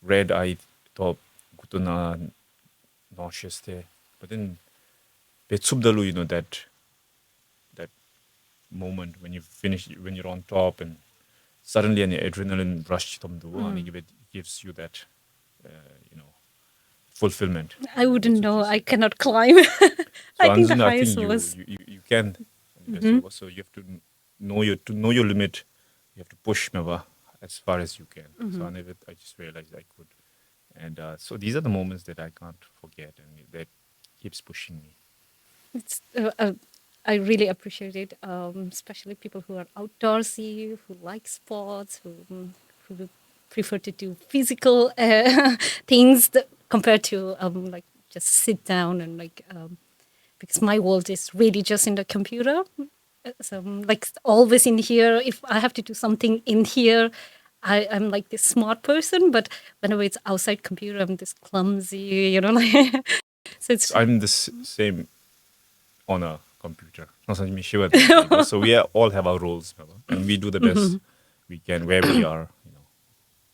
red eye, top, gutuna, nauseous there. But then, Betsubdalu, that moment when you finish, when you're on top, and suddenly an adrenaline rush and it gives you that, you know, fulfillment.
I wouldn't
That's what
know.
you
I
say.
cannot climb.
So
I think the
Anjuna, I
highest
think
was.
you can. So you have to know your limit. You have to push never as far as you can. So I just realized I could, and so these are the moments that I can't forget, and that keeps pushing me.
It's, I really appreciate it, especially people who are outdoorsy, who like sports, who prefer to do physical things compared to like just sit down and because my world is really just in the computer. So I'm like always in here. If I have to do something in here, I'm like this smart person, but whenever it's outside computer, I'm this clumsy, like so it's
So I'm the same on a computer. So we all have our roles, and we do the best we can where we are.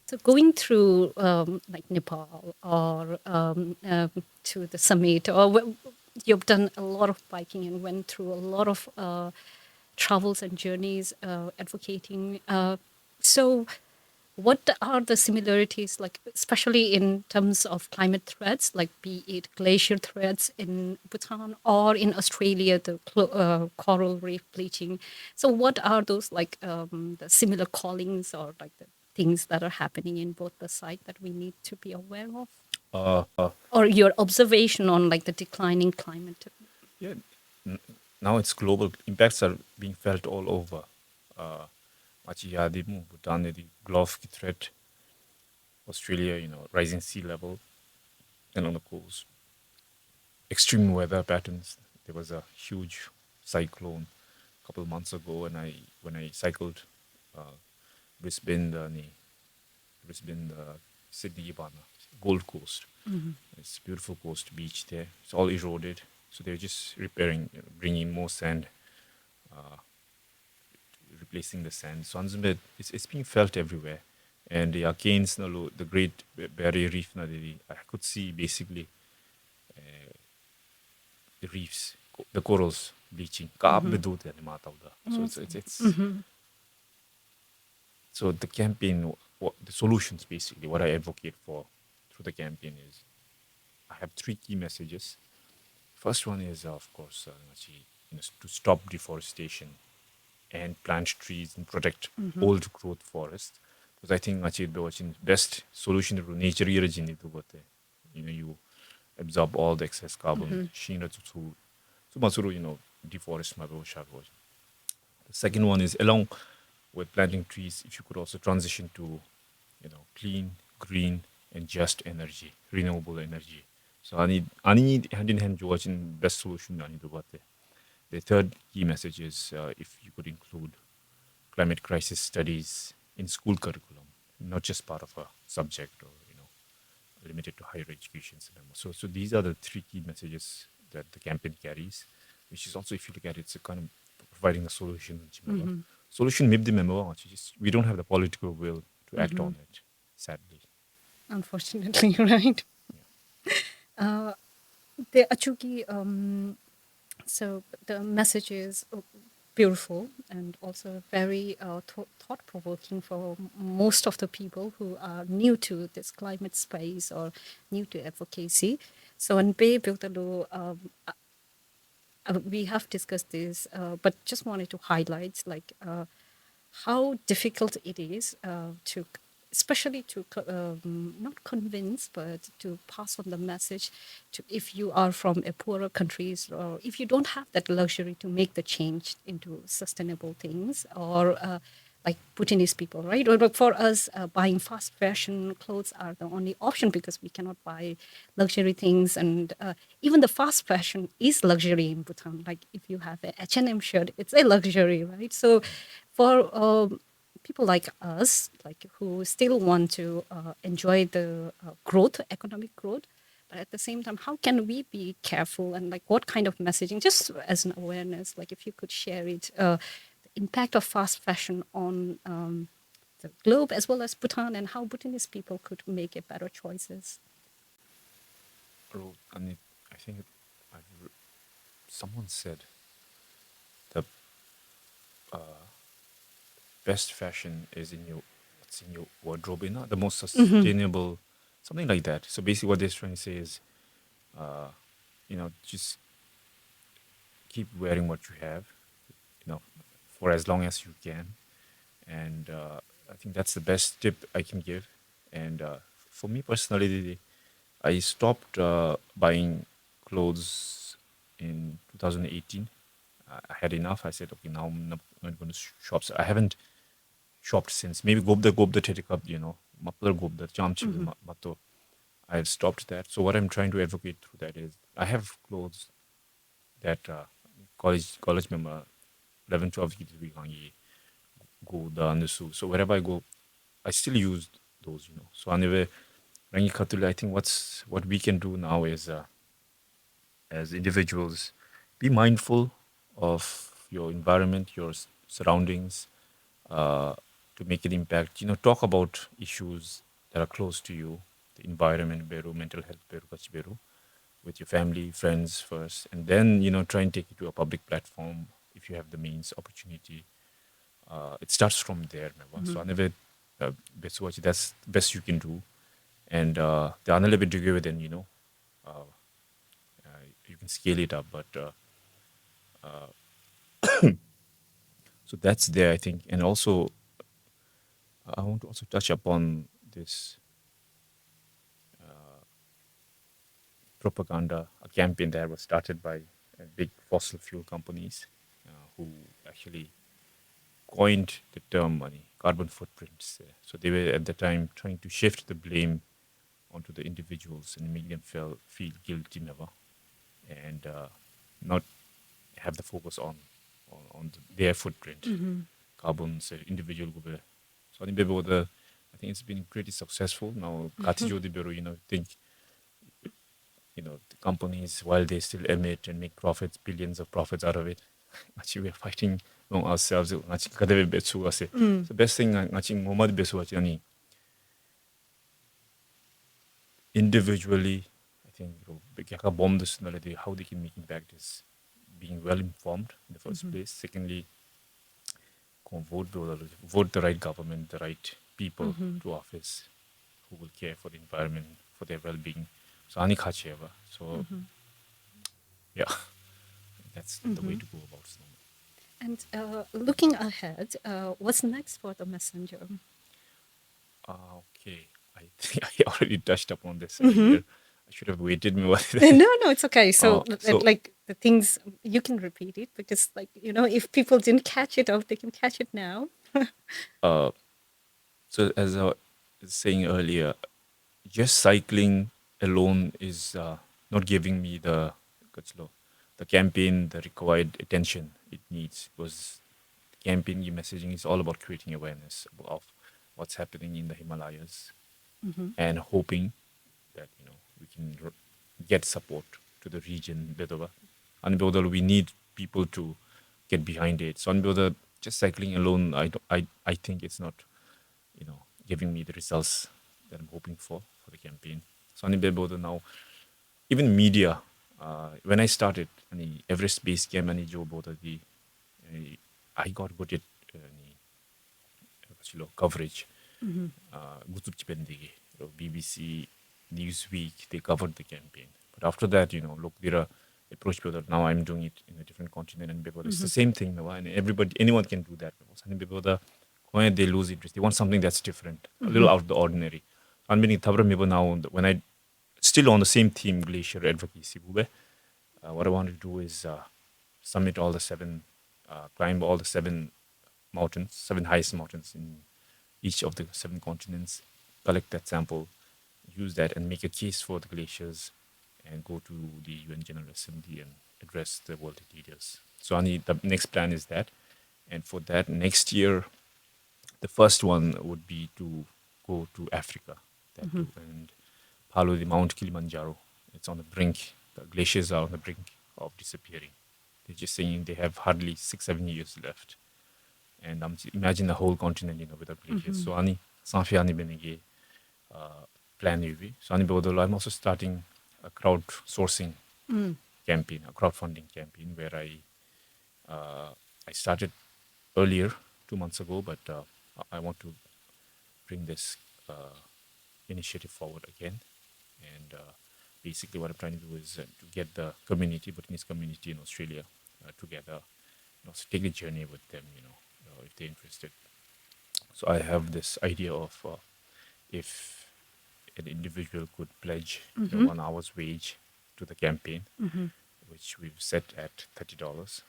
So going through like Nepal or to the summit, or you've done a lot of biking and went through a lot of travels and journeys advocating. So what are the similarities, like especially in terms of climate threats, like be it glacier threats in Bhutan or in Australia, the coral reef bleaching? So what are those like the similar callings or like the things that are happening in both the sites that we need to be aware of? Or your observation on like the declining climate?
Yeah, now it's global. Impacts are being felt all over. Bhutan, the Gulf threat, Australia, rising sea level, and on the coast, extreme weather patterns. There was a huge cyclone a couple of months ago, and when I cycled Brisbane, Brisbane, Sydney, Yabana, Gold Coast. It's a beautiful coast beach there. It's all eroded, so they're just repairing, bringing more sand, replacing the sand. So it's being felt everywhere. And the Cairns, the Great Barrier Reef, I could see basically the reefs, the corals bleaching. So it's so the campaign, the solutions basically, what I advocate for through the campaign is I have 3 key messages. First one is, of course, to stop deforestation and plant trees and protect old growth forests. because I think actually the best solution to nature is you absorb all the excess carbon. So much deforest the second one is along with planting trees, if you could also transition to, clean, green, and just energy, renewable energy. So I need hand in hand watching best solution I need to the third key message is if you could include climate crisis studies in school curriculum, not just part of a subject or limited to higher education. So these are the three key messages that the campaign carries, which is also if you look at it, it's a kind of providing a solution. Solution maybe the memo, just we don't have the political will to act on it, sadly.
Unfortunately, right? The Achuki, so the message is beautiful and also very thought-provoking for most of the people who are new to this climate space or new to advocacy. So in Bay Builtalo, we have discussed this, but just wanted to highlight how difficult it is to, especially to not convince, but to pass on the message to if you are from a poorer countries or if you don't have that luxury to make the change into sustainable things or like Bhutanese people, right? Or for us, buying fast fashion clothes are the only option because we cannot buy luxury things, and even the fast fashion is luxury in Bhutan. Like if you have a H&M shirt, it's a luxury, right? So, for people like us, like who still want to enjoy the growth, economic growth, but at the same time, how can we be careful and like what kind of messaging, just as an awareness, like if you could share it, the impact of fast fashion on the globe as well as Bhutan and how Bhutanese people could make a better choices.
And I think someone said the best fashion is in your what's in your wardrobe, not the most sustainable, something like that. So basically, what they're trying to say is, just keep wearing what you have, for as long as you can. And I think that's the best tip I can give. And for me personally, I stopped buying clothes in 2018. I had enough. I said, okay, now I'm not going to shop. So I haven't shopped since. Maybe go the take up, Mapler go the jamchi mato. I've stopped that. So what I'm trying to advocate through that is I have clothes that college member 11 12 go the so wherever I go I still use those, so anyway rangi khatul I think what we can do now is as individuals be mindful of your environment, your surroundings, uh, to make an impact, talk about issues that are close to you, the environment beru, mental health beru, kachi beru, with your family, friends first, and then try and take it to a public platform if you have the means, opportunity. It starts from there. So anyway, that's the best you can do, and the another bit to give then you can scale it up. But so that's there, I think, and also I want to also touch upon this propaganda, a campaign that was started by big fossil fuel companies who actually coined the term money, carbon footprints. So they were at the time trying to shift the blame onto the individuals and make them feel guilty never, and not have the focus on their footprint, carbon individual. So I think it's been pretty successful. Now, Katijo de Bureau, think the companies while they still emit and make profits, billions of profits out of it. Actually, we're fighting among ourselves. Actually, kadebe betsu ase. The best thing actually ngomad besu actually individually. I think kaya bomb this how they can make impact is being well informed in the first place. Secondly, vote the right government, the right people to office who will care for the environment, for their well-being. So ani khacheva. So yeah, that's the way to go about it.
And looking ahead, what's next for the messenger?
Okay, I think I already touched upon this earlier. I should have waited more.
No, it's okay. So,
So
like the things you can repeat it because, like if people didn't catch it up, they can catch it now.
uh, so as I was saying earlier, just cycling alone is not giving me the campaign the required attention it needs, because campaign messaging is all about creating awareness of what's happening in the Himalayas and hoping that we can get support to the region better. And better, we need people to get behind it. So better, just cycling alone, I think it's not giving me the results that I'm hoping for the campaign. So better now, even media. When I started, Everest Base Camp and Joe both I got good at coverage. BBC, Newsweek, they covered the campaign. But after that, look, there are approach people that now I'm doing it in a different continent and people, it's the same thing now, and anyone can do that. And people, when they lose interest, they want something that's different, a little out of the ordinary. And now, when I still on the same theme, glacier advocacy, what I want to do is summit all the climb all the seven mountains, seven highest mountains in each of the seven continents, collect that sample, use that, and make a case for the glaciers, and go to the UN General Assembly and address the world leaders. So, the next plan is that. And for that, next year, the first one would be to go to Africa, that too, and follow the Mount Kilimanjaro. It's on the brink. The glaciers are on the brink of disappearing. They're just saying they have hardly 6-7 years left. And imagine the whole continent, without glaciers. So ani sanfi ani benegi plan yuvi. So ani bodolo, I'm also starting a crowdsourcing campaign, a crowdfunding campaign where I started earlier 2 months ago, but I want to bring this initiative forward again. And basically, what I'm trying to do is to get the community, Bhutanese community in Australia, together, and also take the journey with them, if they're interested. So I have this idea of if an individual could pledge 1 hour's wage to the campaign, which we've set at $30,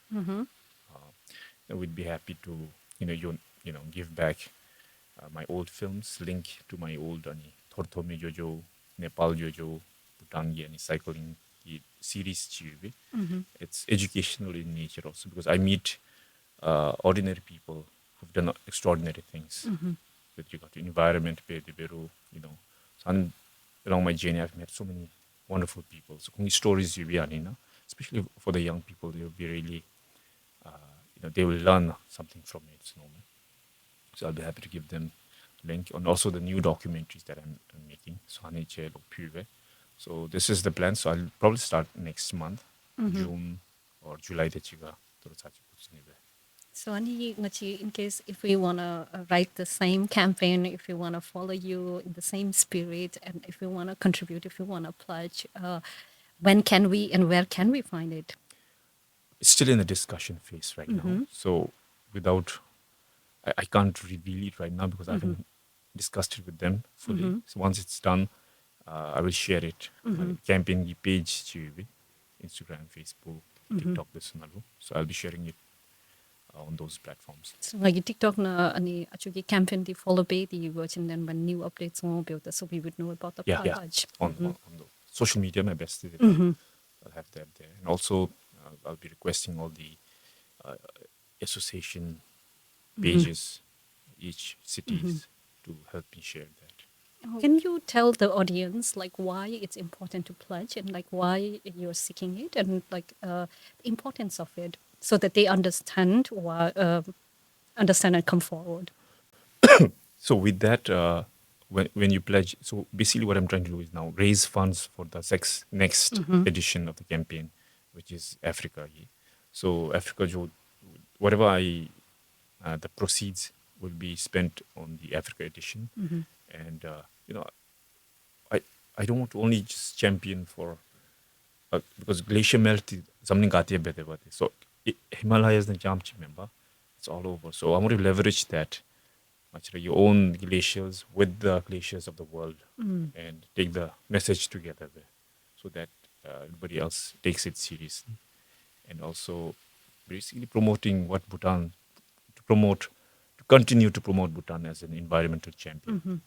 then we'd be happy to give back my old films, link to my old Thorthome Jojo, Nepal Jojo, Bhutan and cycling series. It's educational in nature also, because I meet ordinary people who've done extraordinary things with regard to environment, So along my journey, I've met so many wonderful people. So kung stories especially for the young people, they'll be really, they will learn something from it. So I'll be happy to give them link, and also the new documentaries that I'm making. So this is the plan. So I'll probably start next month, June or July.
So, in case if we want to write the same campaign, if we want to follow you in the same spirit, and if we want to contribute, if we want to pledge, when can we and where can we find it?
It's still in the discussion phase right now. So I can't reveal it right now because I haven't discussed it with them fully. So once it's done, I will share it. Campaign page, Instagram, Facebook, TikTok, so I'll be sharing it on those platforms.
So, like TikTok na actually campaign the follow page the watch, and then when new updates more built, so we would know about the pledge.
On the social media, my best is I'll have that there, and also I'll be requesting all the association pages, each cities, to help me share that.
Can you tell the audience like why it's important to pledge and like why you're seeking it and like the importance of it, so that they understand why, understand and come forward?
So with that, when you pledge, so basically what I'm trying to do is now raise funds for the next edition of the campaign, which is Africa. So Africa, whatever the proceeds will be spent on the Africa edition, and I don't want to only just champion for because glacier melt is something so Himalayas the jump remember, it's all over. So I want to leverage that actually your own glaciers with the glaciers of the world and take the message together there so that everybody else takes it seriously. And also basically promoting what Bhutan, to promote, to continue to promote Bhutan as an environmental champion,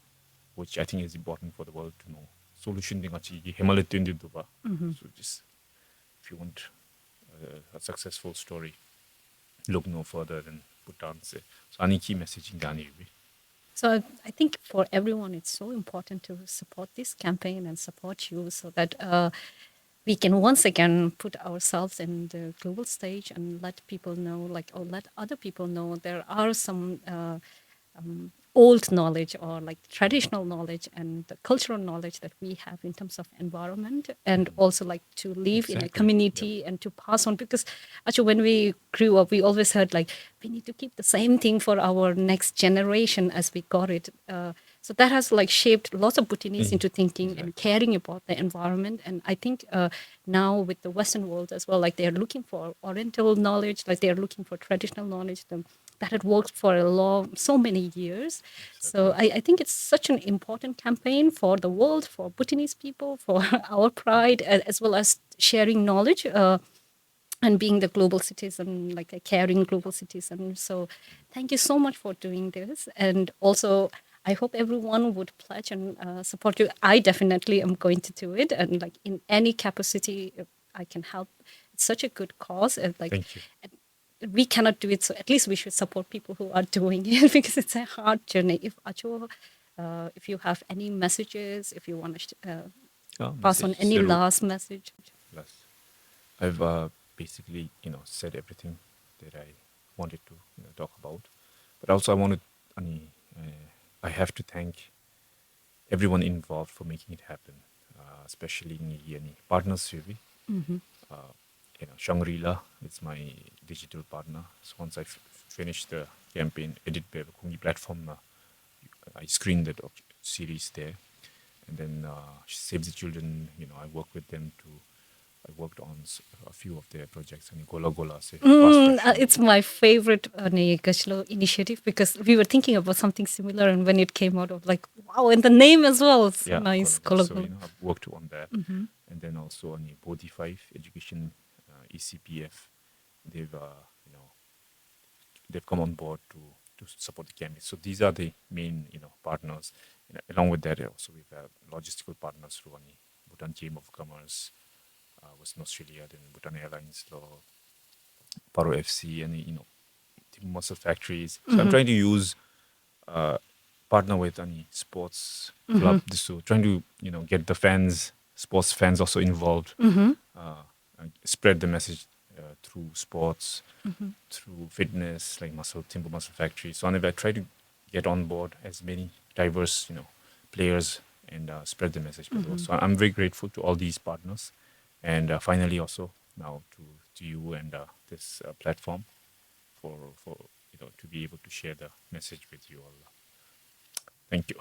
which I think is important for the world to know. Solution dengan cigi Himalaya tunjuk tu ba. So just if you want a successful story, look no further than Bhutan. Se. So any key messaging gani be.
So I think for everyone, it's so important to support this campaign and support you so that we can once again put ourselves in the global stage and let people know, like, or let other people know there are some old knowledge or like traditional knowledge and the cultural knowledge that we have in terms of environment and also like to live in a
Exactly.
community and to pass on because actually when we grew up we always heard like we need to keep the same thing for our next generation as we got it so that has like shaped lots of Bhutanese into thinking and caring about the environment and I think now with the Western world as well like they're looking for oriental knowledge like they're looking for traditional knowledge that had worked for so many years. So I think it's such an important campaign for the world, for Bhutanese people, for our pride, as well as sharing knowledge and being the global citizen, like a caring global citizen. So thank you so much for doing this. And also, I hope everyone would pledge and support you. I definitely am going to do it. And like in any capacity, if I can help. It's such a good cause. And like,
Thank you.
we cannot do it, so at least we should support people who are doing it because it's a hard journey. If Acho, if you have any messages, if you want to pass on
Message
any
zero
last message.
plus. I've basically said everything that I wanted to talk about, but also I wanted I have to thank everyone involved for making it happen, especially any partners really. Shangri-La, it's my digital partner. So once I finished the campaign, edit Kongi platform, I screened the series there, and then Save the Children. I work with them to. I worked on a few of their projects, and Gola Gola se fast fashion.
It's my favorite Gashlo initiative because we were thinking about something similar, and when it came out, of like, wow, and the name as well. It's
Yeah,
nice.
Gola. So
Colorful.
I've worked on that, and then also on the Bodhi 5 education, ECPF. They've they've come on board to support the campaign. So these are the main partners. Along with that, also we've had logistical partners through the Bhutan Chamber of Commerce, Western Australia, then Bhutan Airlines, Paro FC, and the muscle factories. So I'm trying to use partner with any sports club. So trying to get the fans, sports fans also involved, and spread the message through sports, through fitness, like Timber Muscle Factory. So I try to get on board as many diverse players and spread the message. So I'm very grateful to all these partners, and finally also now to you and this platform for to be able to share the message with you all. Thank you.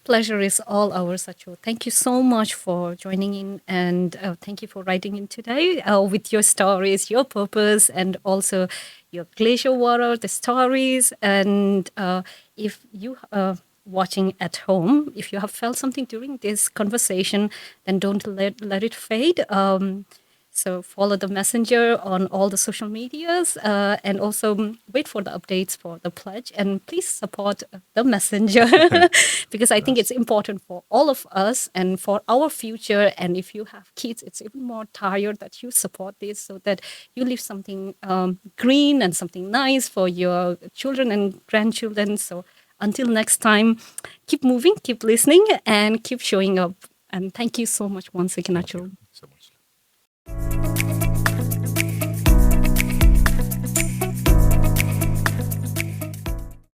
Pleasure is all ours, Acho. Thank you so much for joining in and thank you for writing in today with your stories, your purpose, and also your glacier water, the stories. And if you watching at home, if you have felt something during this conversation, then don't let it fade. So follow the messenger on all the social medias and also wait for the updates for the pledge. And please support the messenger because I think it's important for all of us and for our future. And if you have kids, it's even more tired that you support this so that you leave something green and something nice for your children and grandchildren. So until next time, keep moving, keep listening, and keep showing up. And thank you so much once again, Achal.